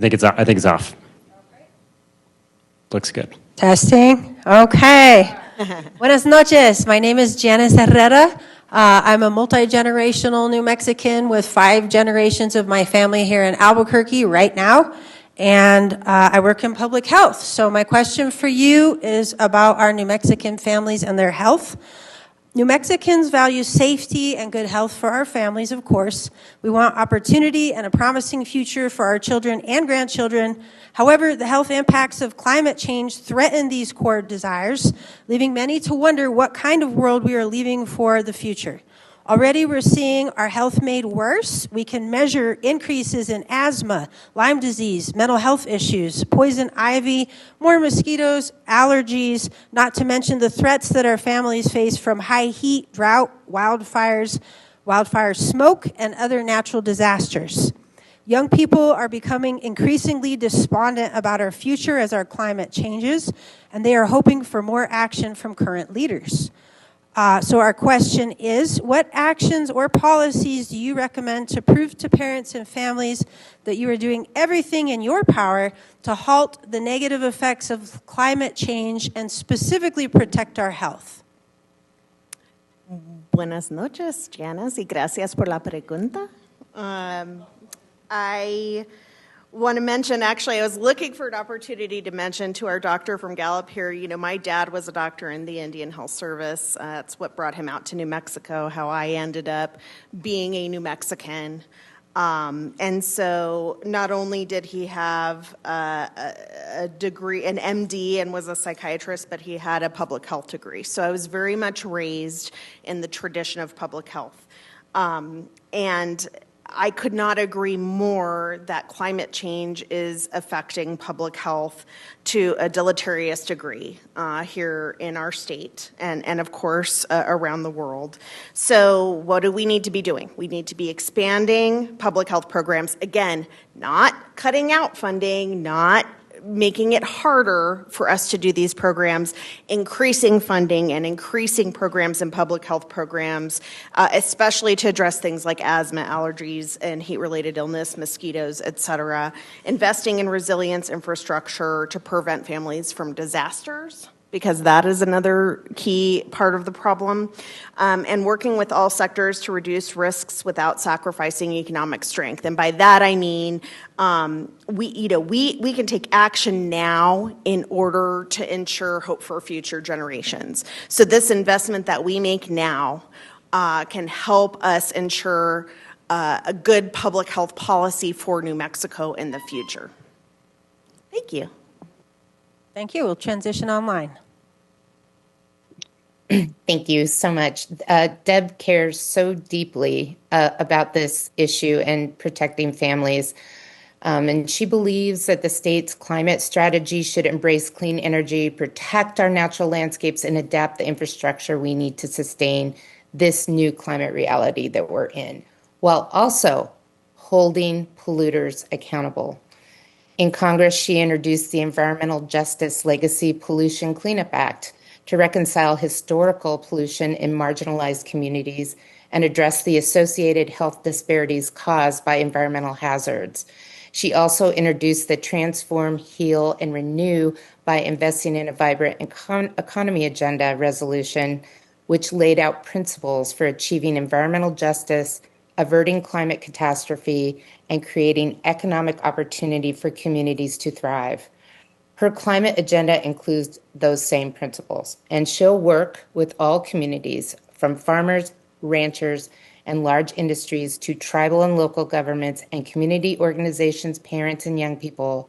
I think it's off. Looks good. Testing. Okay. Buenas noches. My name is Janice Herrera. I'm a multi-generational New Mexican with 5 generations of my family here in Albuquerque right now. And I work in public health. So my question for you is about our New Mexican families and their health. New Mexicans value safety and good health for our families, of course. We want opportunity and a promising future for our children and grandchildren. However, the health impacts of climate change threaten these core desires, leaving many to wonder what kind of world we are leaving for the future. Already we're seeing our health made worse. We can measure increases in asthma, Lyme disease, mental health issues, poison ivy, more mosquitoes, allergies, not to mention the threats that our families face from high heat, drought, wildfires, wildfire smoke, and other natural disasters. Young people are becoming increasingly despondent about our future as our climate changes, and they are hoping for more action from current leaders. So our question is, what actions or policies do you recommend to prove to parents and families that you are doing everything in your power to halt the negative effects of climate change and specifically protect our health? Buenas noches, Janice, y gracias por la pregunta. I want to mention, actually, I was looking for an opportunity to mention to our doctor from Gallup here, my dad was a doctor in the Indian Health Service. That's what brought him out to New Mexico, how I ended up being a New Mexican. And so not only did he have a degree, an MD, and was a psychiatrist, but he had a public health degree. So I was very much raised in the tradition of public health. And I could not agree more that climate change is affecting public health to a deleterious degree here in our state and of course, around the world. So what do we need to be doing? We need to be expanding public health programs. Again, not cutting out funding, not making it harder for us to do these programs, increasing funding and increasing programs and public health programs, especially to address things like asthma, allergies, and heat-related illness, mosquitoes, et cetera. Investing in resilience infrastructure to prevent families from disasters, because that is another key part of the problem, and working with all sectors to reduce risks without sacrificing economic strength. And by that I mean we can take action now in order to ensure hope for future generations. So this investment that we make now can help us ensure a good public health policy for New Mexico in the future. Thank you. Thank you. We'll transition online. Thank you so much. Deb cares so deeply about this issue and protecting families. And she believes that the state's climate strategy should embrace clean energy, protect our natural landscapes, and adapt the infrastructure we need to sustain this new climate reality that we're in, while also holding polluters accountable. In Congress, she introduced the Environmental Justice Legacy Pollution Cleanup Act to reconcile historical pollution in marginalized communities and address the associated health disparities caused by environmental hazards. She also introduced the Transform, Heal, and Renew by Investing in a Vibrant Economy Agenda resolution, which laid out principles for achieving environmental justice averting climate catastrophe, and creating economic opportunity for communities to thrive. Her climate agenda includes those same principles, and she'll work with all communities, from farmers, ranchers, and large industries to tribal and local governments and community organizations, parents, and young people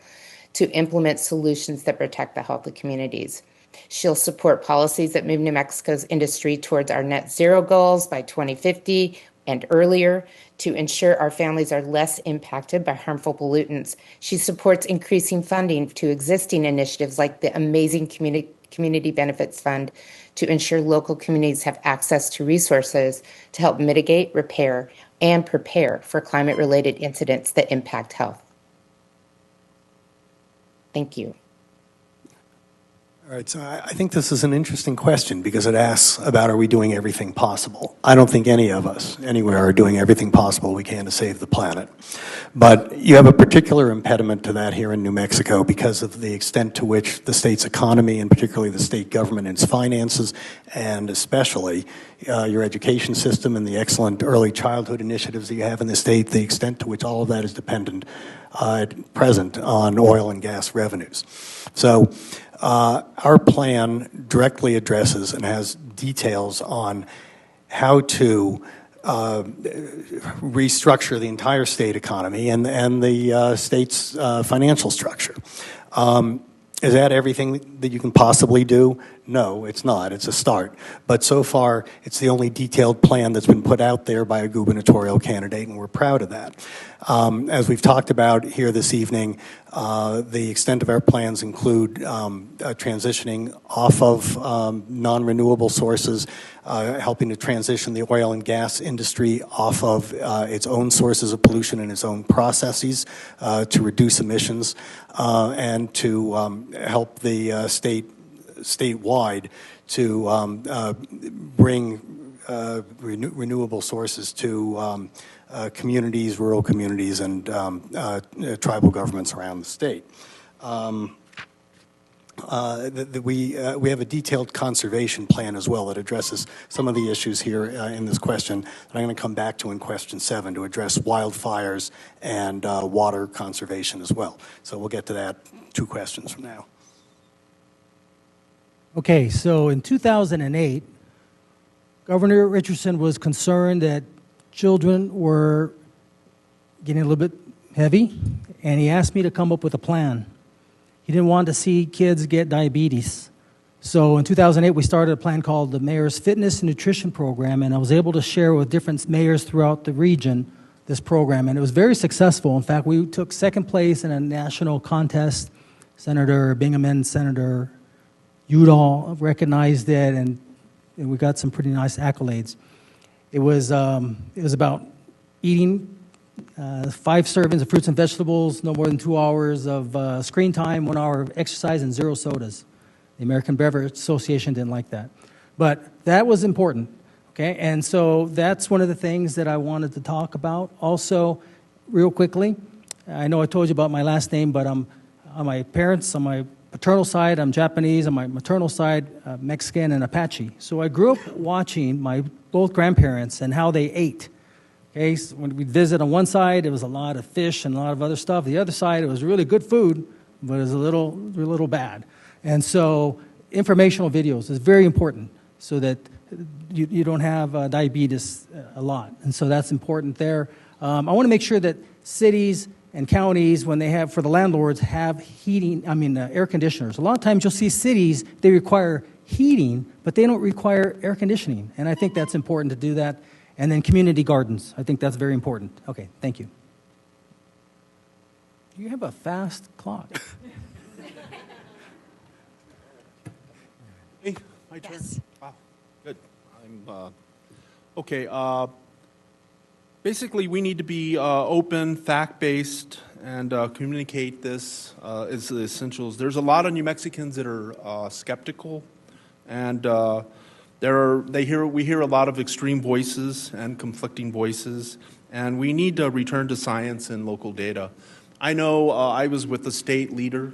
to implement solutions that protect the health of communities. She'll support policies that move New Mexico's industry towards our net zero goals by 2050 and earlier to ensure our families are less impacted by harmful pollutants. She supports increasing funding to existing initiatives like the amazing Community Benefits Fund to ensure local communities have access to resources to help mitigate, repair, and prepare for climate-related incidents that impact health. Thank you. All right, so I think this is an interesting question because it asks about, are we doing everything possible? I don't think any of us anywhere are doing everything possible we can to save the planet. But you have a particular impediment to that here in New Mexico because of the extent to which the state's economy, and particularly the state government and its finances, and especially your education system and the excellent early childhood initiatives that you have in the state, the extent to which all of that is dependent at present on oil and gas revenues. So our plan directly addresses and has details on how to restructure the entire state economy and the state's financial structure. Is that everything that you can possibly do? No, it's not. It's a start. But so far, it's the only detailed plan that's been put out there by a gubernatorial candidate, and we're proud of that. As we've talked about here this evening, the extent of our plans include transitioning off of non-renewable sources, helping to transition the oil and gas industry off of its own sources of pollution and its own processes to reduce emissions, and to help the statewide to bring renewable sources to communities, rural communities, and tribal governments around the state. We have a detailed conservation plan as well that addresses some of the issues here in this question that I'm going to come back to in question 7 to address wildfires and water conservation as well. So we'll get to that 2 questions from now. Okay, so in 2008, Governor Richardson was concerned that children were getting a little bit heavy, and he asked me to come up with a plan. He didn't want to see kids get diabetes. So in 2008, we started a plan called the Mayor's Fitness and Nutrition Program, and I was able to share with different mayors throughout the region this program, and it was very successful. In fact, we took second place in a national contest. Senator Bingaman, Senator Udall recognized it, and we got some pretty nice accolades. It was about eating 5 servings of fruits and vegetables, no more than 2 hours of screen time, 1 hour of exercise, and 0 sodas. The American Beverage Association didn't like that. But that was important, okay? And so that's one of the things that I wanted to talk about. Also, real quickly, I know I told you about my last name, but on my parents, on my paternal side, I'm Japanese. On my maternal side, Mexican and Apache. So I grew up watching my both grandparents and how they ate. Okay, so when we'd visit on one side, it was a lot of fish and a lot of other stuff. The other side, it was really good food, but it was a little bad. And so informational videos is very important so that you don't have diabetes a lot. And so that's important there. I want to make sure that cities and counties, when they have, for the landlords, have air conditioners. A lot of times you'll see cities, they require heating, but they don't require air conditioning. And I think that's important to do that. And then community gardens. I think that's very important. Okay, thank you. You have a fast clock. Hey, my turn? Yes. Wow, good. Okay, basically we need to be open, fact-based, and communicate this is the essentials. There's a lot of New Mexicans that are skeptical, and we hear a lot of extreme voices and conflicting voices, and we need to return to science and local data. I know I was with a state leader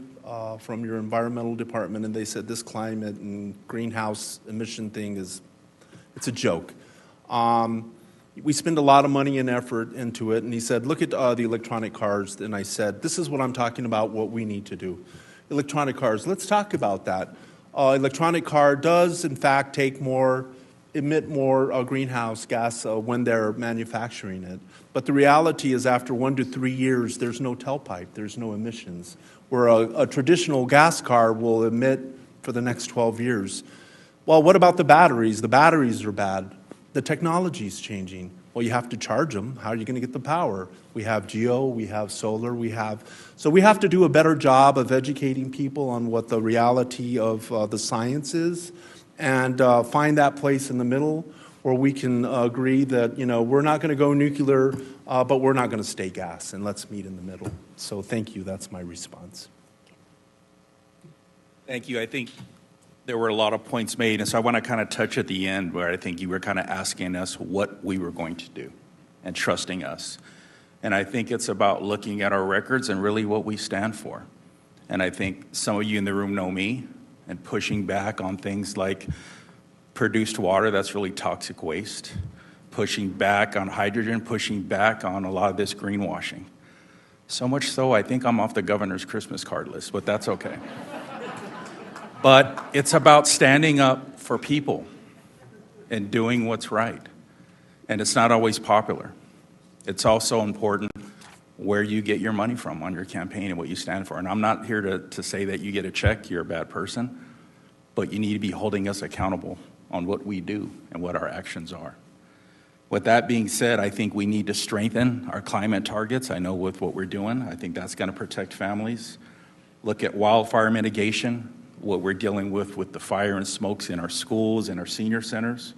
from your environmental department, and they said this climate and greenhouse emission thing it's a joke. We spend a lot of money and effort into it. And he said, look at the electronic cars. And I said, this is what I'm talking about, what we need to do. Electronic cars, let's talk about that. Electronic car does, in fact, emit more greenhouse gas when they're manufacturing it. But the reality is after 1 to 3 years, there's no tailpipe, there's no emissions, where a traditional gas car will emit for the next 12 years. Well, what about the batteries? The batteries are bad. The technology's changing. Well, you have to charge them. How are you going to get the power? We have geo, we have solar, so we have to do a better job of educating people on what the reality of the science is, and find that place in the middle where we can agree that, we're not going to go nuclear, but we're not going to stay gas, and let's meet in the middle. So thank you. That's my response. Thank you. I think there were a lot of points made, and so I want to kind of touch at the end where I think you were kind of asking us what we were going to do and trusting us. And I think it's about looking at our records and really what we stand for. And I think some of you in the room know me, and pushing back on things like produced water, that's really toxic waste, pushing back on hydrogen, pushing back on a lot of this greenwashing. So much so, I think I'm off the governor's Christmas card list, but that's okay. But it's about standing up for people and doing what's right. And it's not always popular. It's also important where you get your money from on your campaign and what you stand for. And I'm not here to say that you get a check, you're a bad person, but you need to be holding us accountable on what we do and what our actions are. With that being said, I think we need to strengthen our climate targets. I know with what we're doing, I think that's going to protect families. Look at wildfire mitigation, what we're dealing with the fire and smokes in our schools and our senior centers.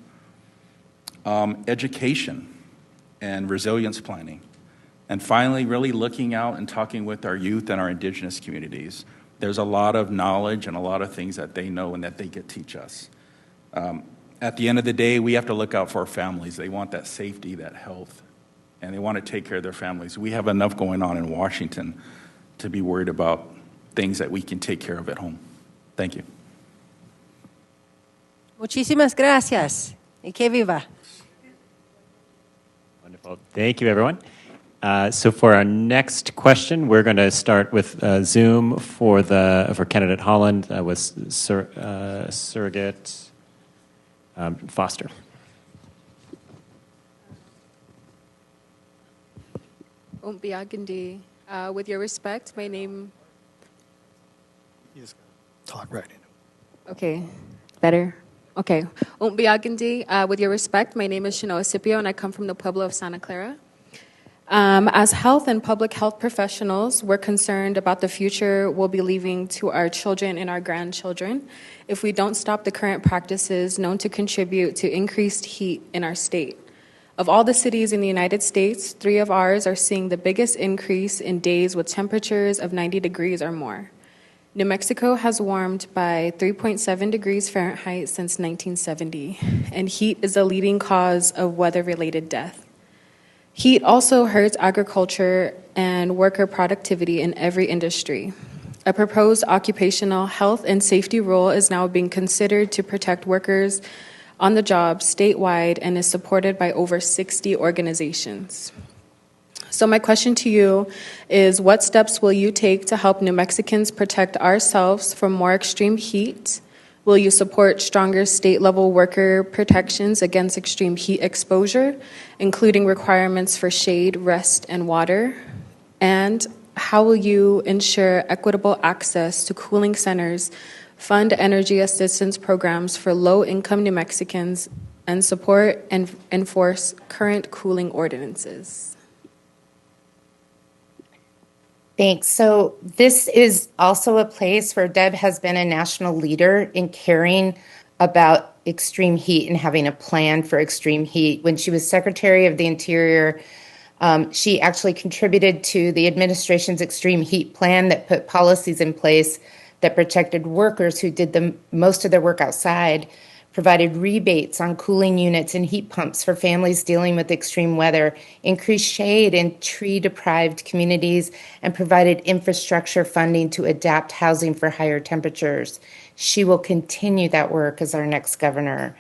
Education and resilience planning. And finally, really looking out and talking with our youth and our indigenous communities. There's a lot of knowledge and a lot of things that they know and that they can teach us. At the end of the day, we have to look out for our families. They want that safety, that health, and they want to take care of their families. We have enough going on in Washington to be worried about things that we can take care of at home. Thank you. Muchísimas gracias. Y que viva. Wonderful. Thank you, everyone. So for our next question, we're going to start with Zoom for candidate Holland with surrogate Foster. Umbiagandi, with your respect, my name. You just talk right in. Okay, better. Okay. Umbiagandi, with your respect, my name is Shanoa Scipio, and I come from the Pueblo of Santa Clara. As health and public health professionals, we're concerned about the future we'll be leaving to our children and our grandchildren if we don't stop the current practices known to contribute to increased heat in our state. Of all the cities in the United States, 3 of ours are seeing the biggest increase in days with temperatures of 90 degrees or more. New Mexico has warmed by 3.7 degrees Fahrenheit since 1970, and heat is the leading cause of weather-related death. Heat also hurts agriculture and worker productivity in every industry. A proposed occupational health and safety rule is now being considered to protect workers on the job statewide and is supported by over 60 organizations. So my question to you is, what steps will you take to help New Mexicans protect ourselves from more extreme heat? Will you support stronger state-level worker protections against extreme heat exposure, including requirements for shade, rest, and water? And how will you ensure equitable access to cooling centers, fund energy assistance programs for low-income New Mexicans, and support and enforce current cooling ordinances? Thanks. So this is also a place where Deb has been a national leader in caring about extreme heat and having a plan for extreme heat. When she was Secretary of the Interior, she actually contributed to the administration's extreme heat plan that put policies in place that protected workers who did most of their work outside, provided rebates on cooling units and heat pumps for families dealing with extreme weather, increased shade in tree-deprived communities, and provided infrastructure funding to adapt housing for higher temperatures. She will continue that work as our next governor.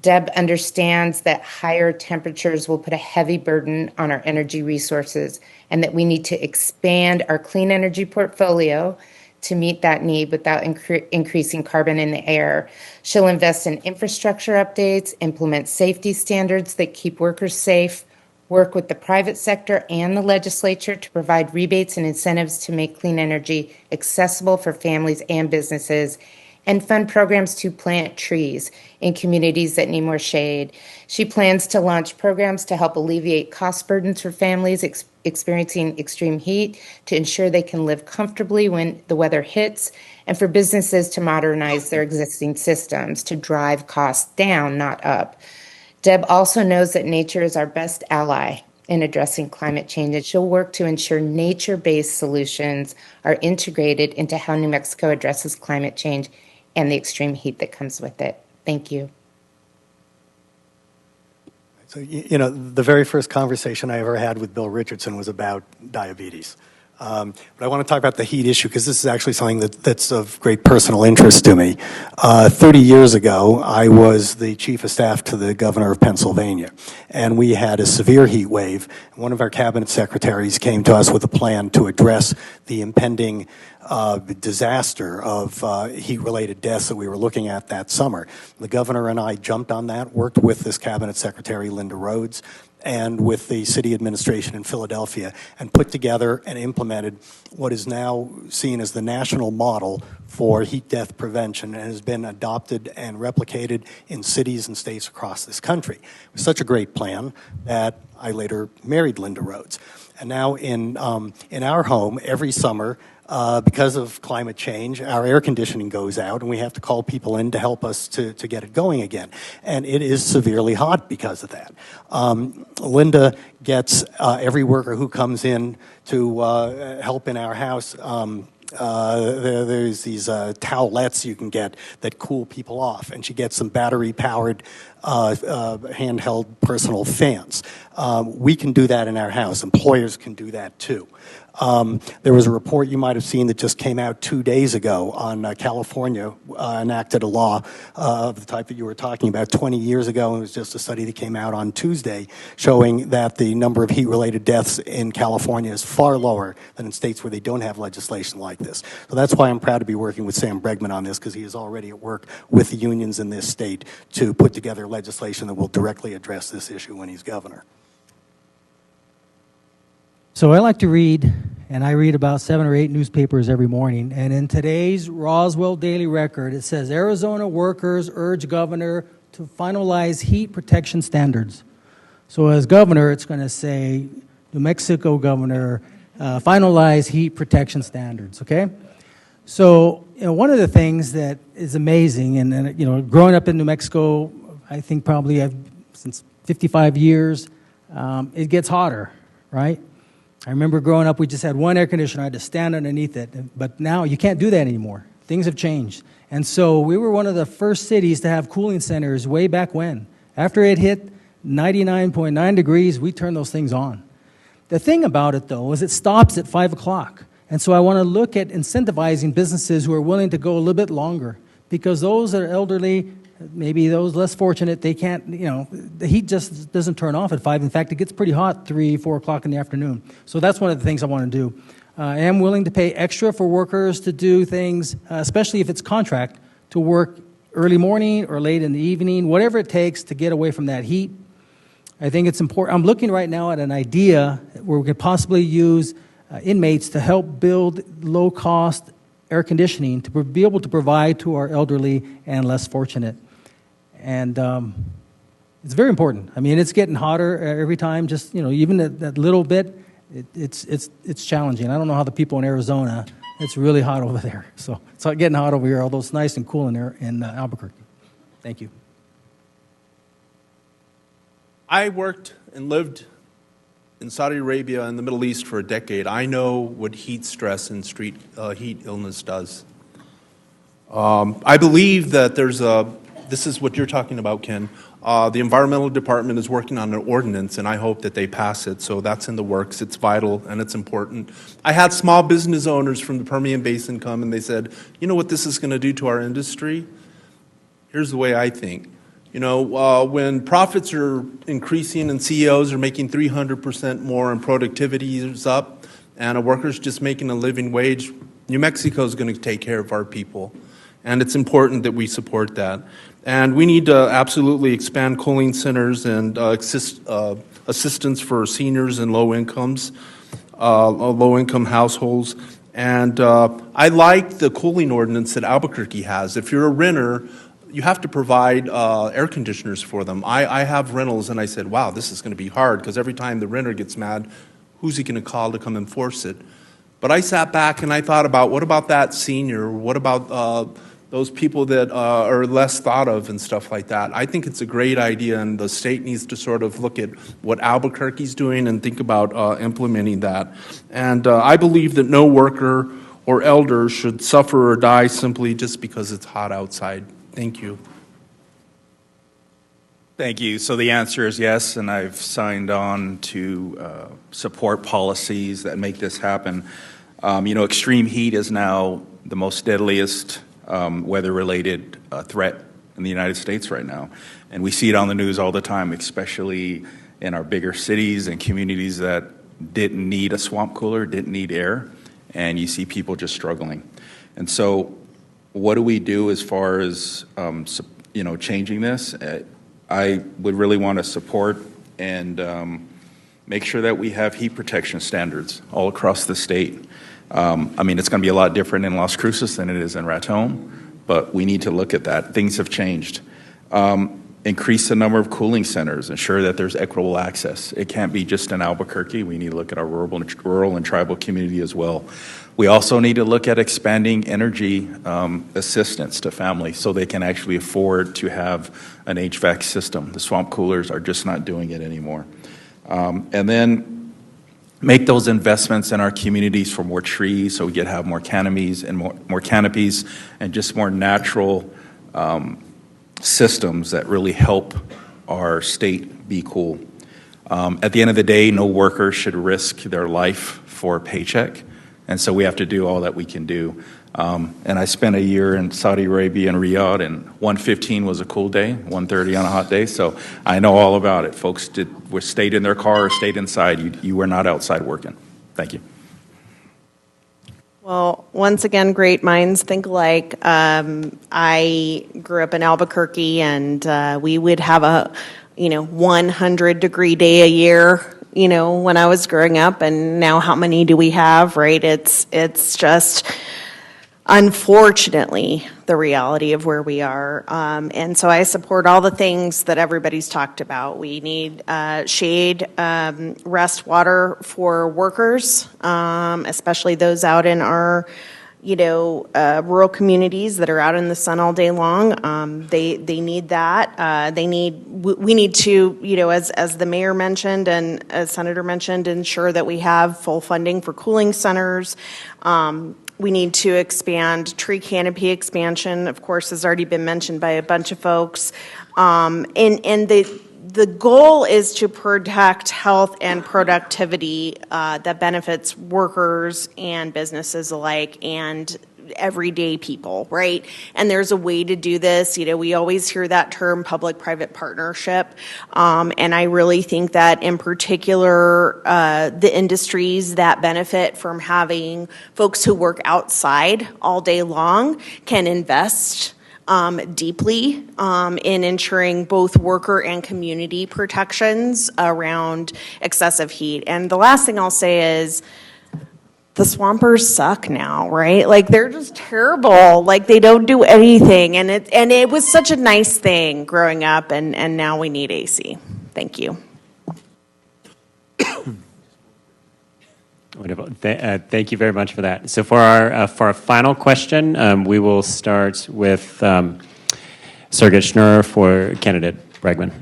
Deb understands that higher temperatures will put a heavy burden on our energy resources and that we need to expand our clean energy portfolio to meet that need without increasing carbon in the air. She'll invest in infrastructure updates, implement safety standards that keep workers safe, work with the private sector and the legislature to provide rebates and incentives to make clean energy accessible for families and businesses, and fund programs to plant trees in communities that need more shade. She plans to launch programs to help alleviate cost burdens for families experiencing extreme heat to ensure they can live comfortably when the weather hits, and for businesses to modernize their existing systems to drive costs down, not up. Deb also knows that nature is our best ally in addressing climate change, and she'll work to ensure nature-based solutions are integrated into how New Mexico addresses climate change and the extreme heat that comes with it. Thank you. So, the very first conversation I ever had with Bill Richardson was about diabetes. But I want to talk about the heat issue because this is actually something that's of great personal interest to me. 30 years ago, I was the chief of staff to the governor of Pennsylvania, and we had a severe heat wave. One of our cabinet secretaries came to us with a plan to address the impending disaster of heat-related deaths that we were looking at that summer. The governor and I jumped on that, worked with this cabinet secretary, Linda Rhodes, and with the city administration in Philadelphia, and put together and implemented what is now seen as the national model for heat death prevention and has been adopted and replicated in cities and states across this country. It was such a great plan that I later married Linda Rhodes. And now in our home, every summer, because of climate change, our air conditioning goes out, and we have to call people in to help us to get it going again. And it is severely hot because of that. Linda gets every worker who comes in to help in our house. There's these towelettes you can get that cool people off, and she gets some battery-powered handheld personal fans. We can do that in our house. Employers can do that too. There was a report you might have seen that just came out 2 days ago on California enacted a law of the type that you were talking about 20 years ago. It was just a study that came out on Tuesday showing that the number of heat-related deaths in California is far lower than in states where they don't have legislation like this. So that's why I'm proud to be working with Sam Bregman on this, because he is already at work with the unions in this state to put together legislation that will directly address this issue when he's governor. So I like to read, and I read about 7 or 8 newspapers every morning. And in today's Roswell Daily Record, it says, Arizona workers urge governor to finalize heat protection standards. So as governor, it's going to say, New Mexico governor, finalize heat protection standards, okay? So one of the things that is amazing, and growing up in New Mexico, I think probably since 55 years, it gets hotter, right? I remember growing up, we just had one air conditioner. I had to stand underneath it. But now you can't do that anymore. Things have changed. And so we were one of the first cities to have cooling centers way back when. After it hit 99.9 degrees, we turned those things on. The thing about it, though, is it stops at 5 o'clock. And so I want to look at incentivizing businesses who are willing to go a little bit longer, because those that are elderly, maybe those less fortunate, they can't, the heat just doesn't turn off at 5. In fact, it gets pretty hot 3, 4 o'clock in the afternoon. So that's one of the things I want to do. I am willing to pay extra for workers to do things, especially if it's contract, to work early morning or late in the evening, whatever it takes to get away from that heat. I think it's important. I'm looking right now at an idea where we could possibly use inmates to help build low-cost air conditioning to be able to provide to our elderly and less fortunate. And it's very important. I mean, it's getting hotter every time. Just even that little bit, it's challenging. I don't know how the people in Arizona. It's really hot over there. So it's getting hot over here, although it's nice and cool in there in Albuquerque. Thank you. I worked and lived in Saudi Arabia and the Middle East for a decade. I know what heat stress and street heat illness does. I believe that this is what you're talking about, Ken. The environmental department is working on an ordinance, and I hope that they pass it. So that's in the works. It's vital and it's important. I had small business owners from the Permian Basin come and they said, you know what this is going to do to our industry? Here's the way I think. When profits are increasing and CEOs are making 300% more and productivity is up, and a worker's just making a living wage, New Mexico is going to take care of our people. And it's important that we support that. And we need to absolutely expand cooling centers and assistance for seniors and low-income households. And I like the cooling ordinance that Albuquerque has. If you're a renter, you have to provide air conditioners for them. I have rentals, and I said, wow, this is going to be hard, because every time the renter gets mad, who's he going to call to come enforce it? But I sat back and I thought about, what about that senior? What about those people that are less thought of and stuff like that? I think it's a great idea, and the state needs to sort of look at what Albuquerque's doing and think about implementing that. And I believe that no worker or elder should suffer or die simply just because it's hot outside. Thank you. Thank you. So the answer is yes, and I've signed on to support policies that make this happen. Extreme heat is now the most deadliest weather-related threat in the United States right now. And we see it on the news all the time, especially in our bigger cities and communities that didn't need a swamp cooler, didn't need air, and you see people just struggling. And so what do we do as far as changing this? I would really want to support and make sure that we have heat protection standards all across the state. It's going to be a lot different in Las Cruces than it is in Raton, but we need to look at that. Things have changed. Increase the number of cooling centers, ensure that there's equitable access. It can't be just in Albuquerque. We need to look at our rural and tribal community as well. We also need to look at expanding energy assistance to families so they can actually afford to have an HVAC system. The swamp coolers are just not doing it anymore. And then make those investments in our communities for more trees so we can have more canopies and just more natural systems that really help our state be cool. At the end of the day, no worker should risk their life for a paycheck, and so we have to do all that we can do. And I spent a year in Saudi Arabia and Riyadh, and 1:15 was a cool day, 1:30 on a hot day, so I know all about it. Folks stayed in their car or stayed inside. You were not outside working. Thank you. Well, once again, great minds think alike. I grew up in Albuquerque, and we would have a 100-degree day a year, when I was growing up, and now how many do we have, right? It's just, unfortunately, the reality of where we are. And so I support all the things that everybody's talked about. We need shade, rest water for workers, especially those out in our rural communities that are out in the sun all day long. They need that. We need to, as the mayor mentioned and as Senator mentioned, ensure that we have full funding for cooling centers. We need to expand tree canopy expansion, of course, has already been mentioned by a bunch of folks. And the goal is to protect health and productivity that benefits workers and businesses alike and everyday people, right? And there's a way to do this. We always hear that term public-private partnership. And I really think that in particular, the industries that benefit from having folks who work outside all day long can invest deeply in ensuring both worker and community protections around excessive heat. And the last thing I'll say is the swampers suck now, right? Like, they're just terrible. Like, they don't do anything. And it was such a nice thing growing up, and now we need AC. Thank you. Wonderful. Thank you very much for that. So for our final question, we will start with Surrogate Schnurr for candidate Bregman.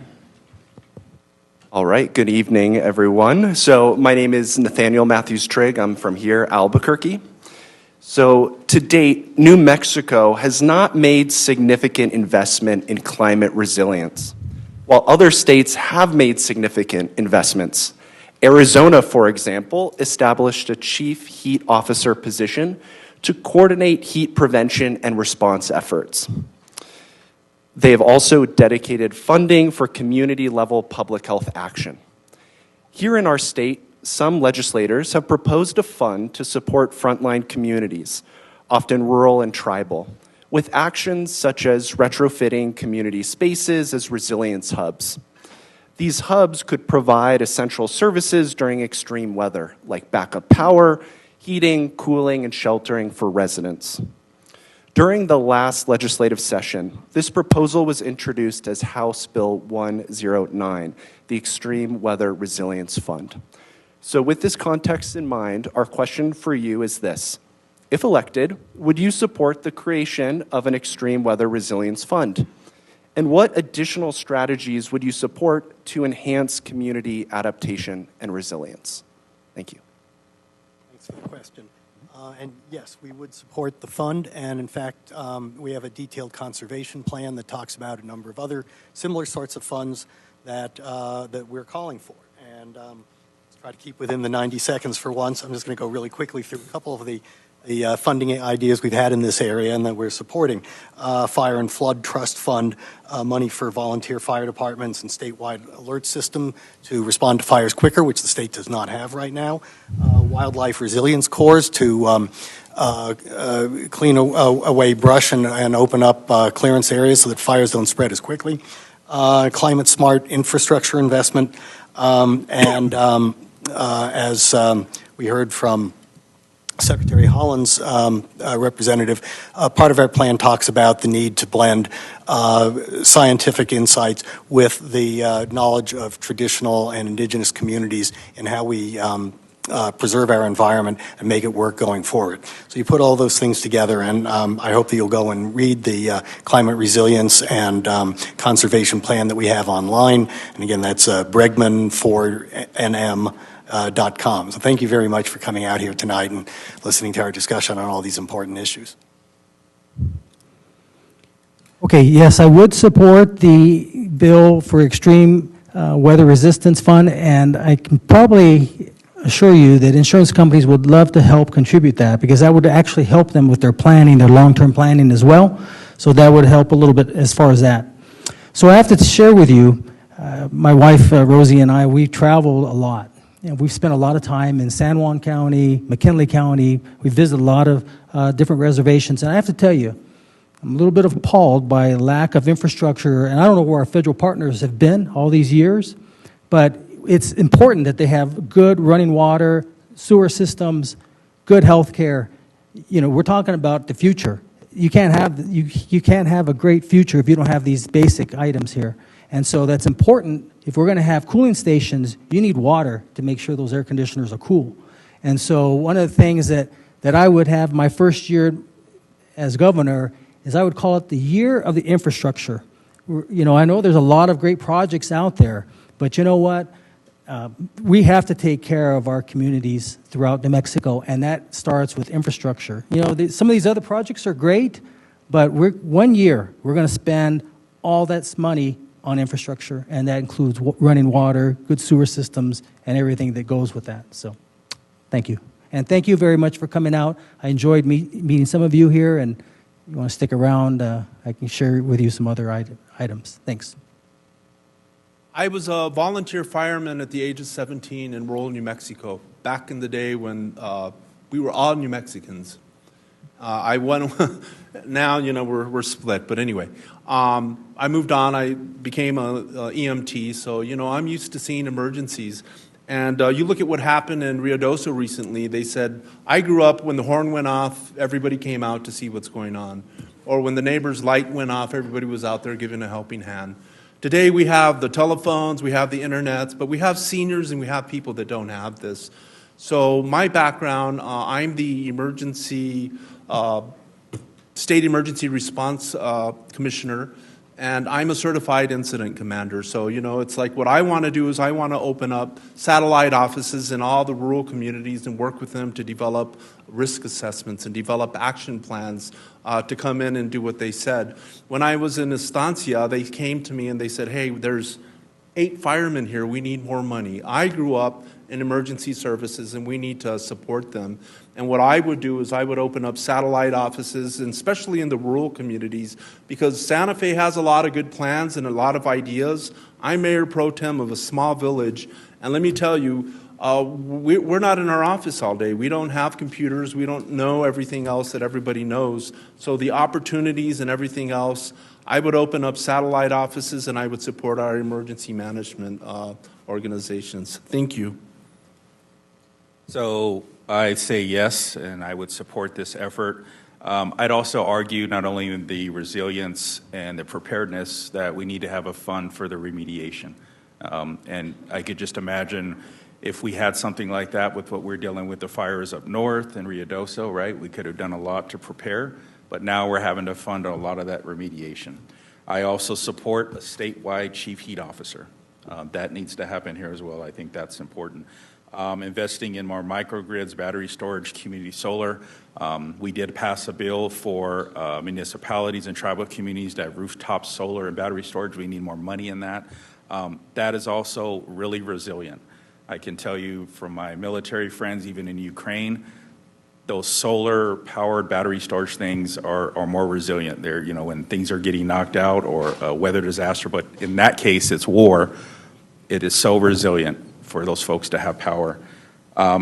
All right, good evening, everyone. So my name is Nathaniel Matthews Trigg. I'm from here, Albuquerque. So to date, New Mexico has not made significant investment in climate resilience, while other states have made significant investments. Arizona, for example, established a chief heat officer position to coordinate heat prevention and response efforts. They have also dedicated funding for community-level public health action. Here in our state, some legislators have proposed a fund to support frontline communities, often rural and tribal, with actions such as retrofitting community spaces as resilience hubs. These hubs could provide essential services during extreme weather, like backup power, heating, cooling, and sheltering for residents. During the last legislative session, this proposal was introduced as House Bill 109, the Extreme Weather Resilience Fund. So with this context in mind, our question for you is this. If elected, would you support the creation of an Extreme Weather Resilience Fund? And what additional strategies would you support to enhance community adaptation and resilience? Thank you. Thanks for the question. And yes, we would support the fund, and in fact, we have a detailed conservation plan that talks about a number of other similar sorts of funds that we're calling for. And let's try to keep within the 90 seconds for once. I'm just going to go really quickly through a couple of the funding ideas we've had in this area and that we're supporting. Fire and Flood Trust Fund, money for volunteer fire departments and statewide alert system to respond to fires quicker, which the state does not have right now. Wildlife Resilience Corps to clean away brush and open up clearance areas so that fires don't spread as quickly. Climate smart infrastructure investment. As we heard from Secretary Holland's representative, part of our plan talks about the need to blend scientific insights with the knowledge of traditional and indigenous communities in how we preserve our environment and make it work going forward. So you put all those things together, and I hope that you'll go and read the climate resilience and conservation plan that we have online. And again, that's Bregman4NM.com. So thank you very much for coming out here tonight and listening to our discussion on all these important issues. Okay, yes, I would support the bill for Extreme Weather Resistance Fund, and I can probably assure you that insurance companies would love to help contribute that, because that would actually help them with their planning, their long-term planning as well. So that would help a little bit as far as that. So I have to share with you, my wife Rosie and I, we travel a lot. We've spent a lot of time in San Juan County, McKinley County. We've visited a lot of different reservations. And I have to tell you, I'm a little bit appalled by lack of infrastructure. And I don't know where our federal partners have been all these years, but it's important that they have good running water, sewer systems, good health care. You know, we're talking about the future. You can't have a great future if you don't have these basic items here. And so that's important. If we're going to have cooling stations, you need water to make sure those air conditioners are cool. And so one of the things that I would have my first year as governor is I would call it the year of the infrastructure. You know, I know there's a lot of great projects out there, but you know what? We have to take care of our communities throughout New Mexico, and that starts with infrastructure. You know, some of these other projects are great, but 1 year we're going to spend all that money on infrastructure, and that includes running water, good sewer systems, and everything that goes with that. So thank you. And thank you very much for coming out. I enjoyed meeting some of you here, and if you want to stick around, I can share with you some other items. Thanks. I was a volunteer fireman at the age of 17 in rural New Mexico, back in the day when we were all New Mexicans. Now, you know, we're split, but anyway. I moved on. I became a EMT, so, you know, I'm used to seeing emergencies. And you look at what happened in Ruidoso recently. They said, I grew up when the horn went off, everybody came out to see what's going on. Or when the neighbor's light went off, everybody was out there giving a helping hand. Today we have the telephones, we have the internets, but we have seniors and we have people that don't have this. So my background, I'm the state emergency response commissioner, and I'm a certified incident commander. So, you know, it's like what I want to do is I want to open up satellite offices in all the rural communities and work with them to develop risk assessments and develop action plans to come in and do what they said. When I was in Estancia, they came to me and they said, hey, there's 8 firemen here. We need more money. I grew up in emergency services, and we need to support them. And what I would do is I would open up satellite offices, and especially in the rural communities, because Santa Fe has a lot of good plans and a lot of ideas. I'm Mayor Pro Tem of a small village, and let me tell you, we're not in our office all day. We don't have computers. We don't know everything else that everybody knows. So the opportunities and everything else, I would open up satellite offices, and I would support our emergency management organizations. Thank you. So I say yes, and I would support this effort. I'd also argue not only the resilience and the preparedness that we need to have a fund for the remediation. And I could just imagine if we had something like that with what we're dealing with the fires up north in Ruidoso, right? We could have done a lot to prepare, but now we're having to fund a lot of that remediation. I also support a statewide chief heat officer. That needs to happen here as well. I think that's important. Investing in more microgrids, battery storage, community solar. We did pass a bill for municipalities and tribal communities to have rooftop solar and battery storage. We need more money in that. That is also really resilient. I can tell you from my military friends, even in Ukraine, those solar-powered battery storage things are more resilient. They're, you know, when things are getting knocked out or a weather disaster, but in that case, it's war. It is so resilient for those folks to have power.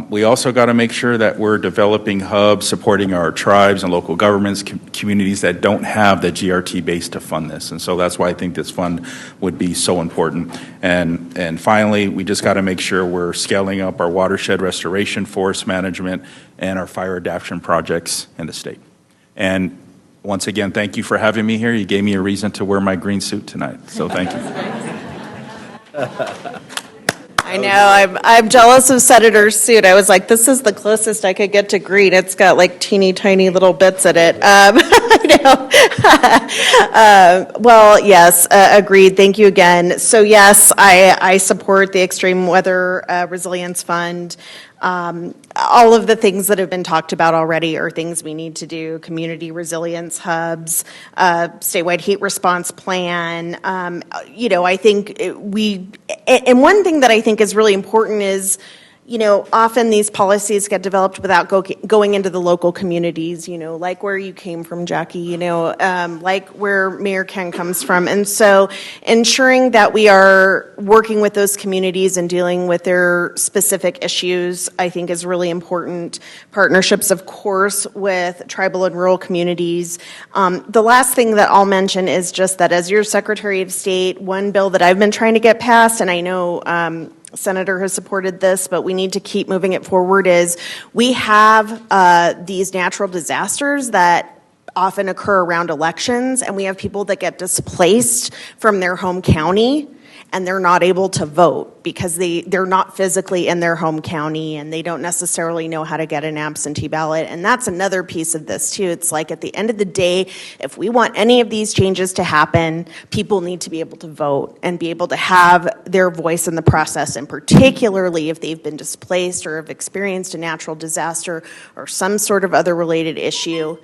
We also got to make sure that we're developing hubs, supporting our tribes and local governments, communities that don't have the GRT base to fund this. And so that's why I think this fund would be so important. And finally, we just got to make sure we're scaling up our watershed restoration, forest management, and our fire adaptation projects in the state. And once again, thank you for having me here. You gave me a reason to wear my green suit tonight, so thank you. I know, I'm jealous of Senator's suit. I was like, this is the closest I could get to green. It's got like teeny tiny little bits in it. I know. Well, yes, agreed. Thank you again. So yes, I support the Extreme Weather Resilience Fund. All of the things that have been talked about already are things we need to do: community resilience hubs, statewide heat response plan. You know, I think and one thing that I think is really important is, you know, often these policies get developed without going into the local communities, you know, like where you came from, Jackie, you know, like where Mayor Ken comes from. And so ensuring that we are working with those communities and dealing with their specific issues, I think is really important. Partnerships, of course, with tribal and rural communities. The last thing that I'll mention is just that as your Secretary of State, one bill that I've been trying to get passed, and I know Senator has supported this, but we need to keep moving it forward, is we have these natural disasters that often occur around elections, and we have people that get displaced from their home county, and they're not able to vote because they're not physically in their home county, and they don't necessarily know how to get an absentee ballot. And that's another piece of this too. It's like at the end of the day, if we want any of these changes to happen, people need to be able to vote and be able to have their voice in the process, and particularly if they've been displaced or have experienced a natural disaster or some sort of other related issue.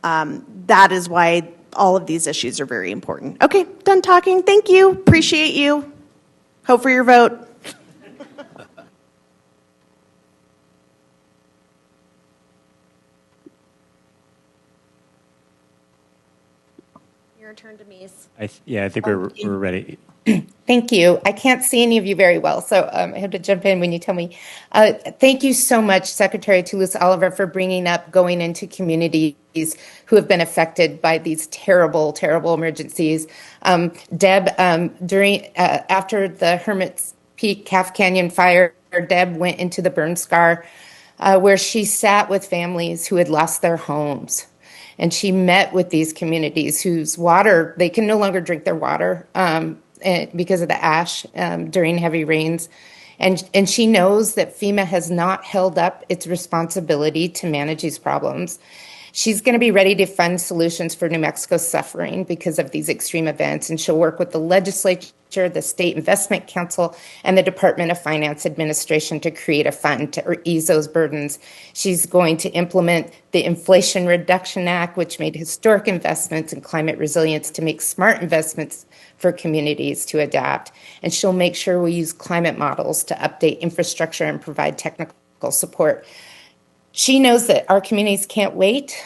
That is why all of these issues are very important. Okay, done talking. Thank you. Appreciate you. Hope for your vote. Your turn, Denise. I think we're ready. Thank you. I can't see any of you very well, so I have to jump in when you tell me. Thank you so much, Secretary Toulouse-Oliver, for bringing up going into communities who have been affected by these terrible, terrible emergencies. Deb, after the Hermit's Peak Calf Canyon fire, Deb went into the burn scar where she sat with families who had lost their homes. And she met with these communities whose water, they can no longer drink their water because of the ash during heavy rains. And she knows that FEMA has not held up its responsibility to manage these problems. She's going to be ready to fund solutions for New Mexico's suffering because of these extreme events, and she'll work with the legislature, the State Investment Council, and the Department of Finance Administration to create a fund to ease those burdens. She's going to implement the Inflation Reduction Act, which made historic investments in climate resilience to make smart investments for communities to adapt. And she'll make sure we use climate models to update infrastructure and provide technical support. She knows that our communities can't wait.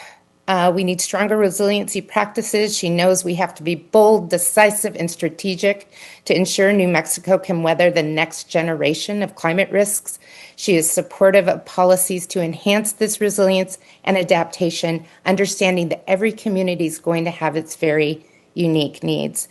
We need stronger resiliency practices. She knows we have to be bold, decisive, and strategic to ensure New Mexico can weather the next generation of climate risks. She is supportive of policies to enhance this resilience and adaptation, understanding that every community is going to have its very unique needs.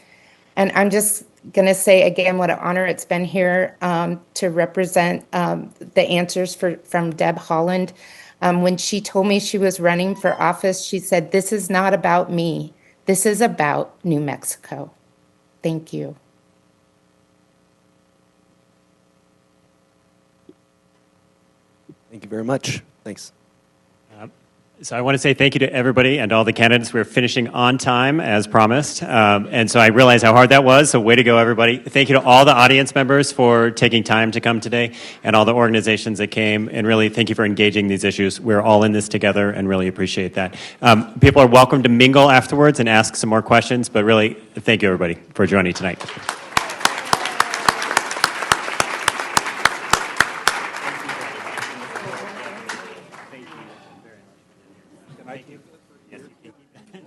And I'm just going to say again what an honor it's been here to represent the answers from Deb Haaland. When she told me she was running for office, she said, "This is not about me. This is about New Mexico." Thank you. Thank you very much. Thanks. So I want to say thank you to everybody and all the candidates. We're finishing on time as promised. And so I realize how hard that was. So way to go, everybody. Thank you to all the audience members for taking time to come today and all the organizations that came. And really, thank you for engaging these issues. We're all in this together and really appreciate that. People are welcome to mingle afterwards and ask some more questions. But really, thank you, everybody, for joining tonight. Thank you. Yes, you can.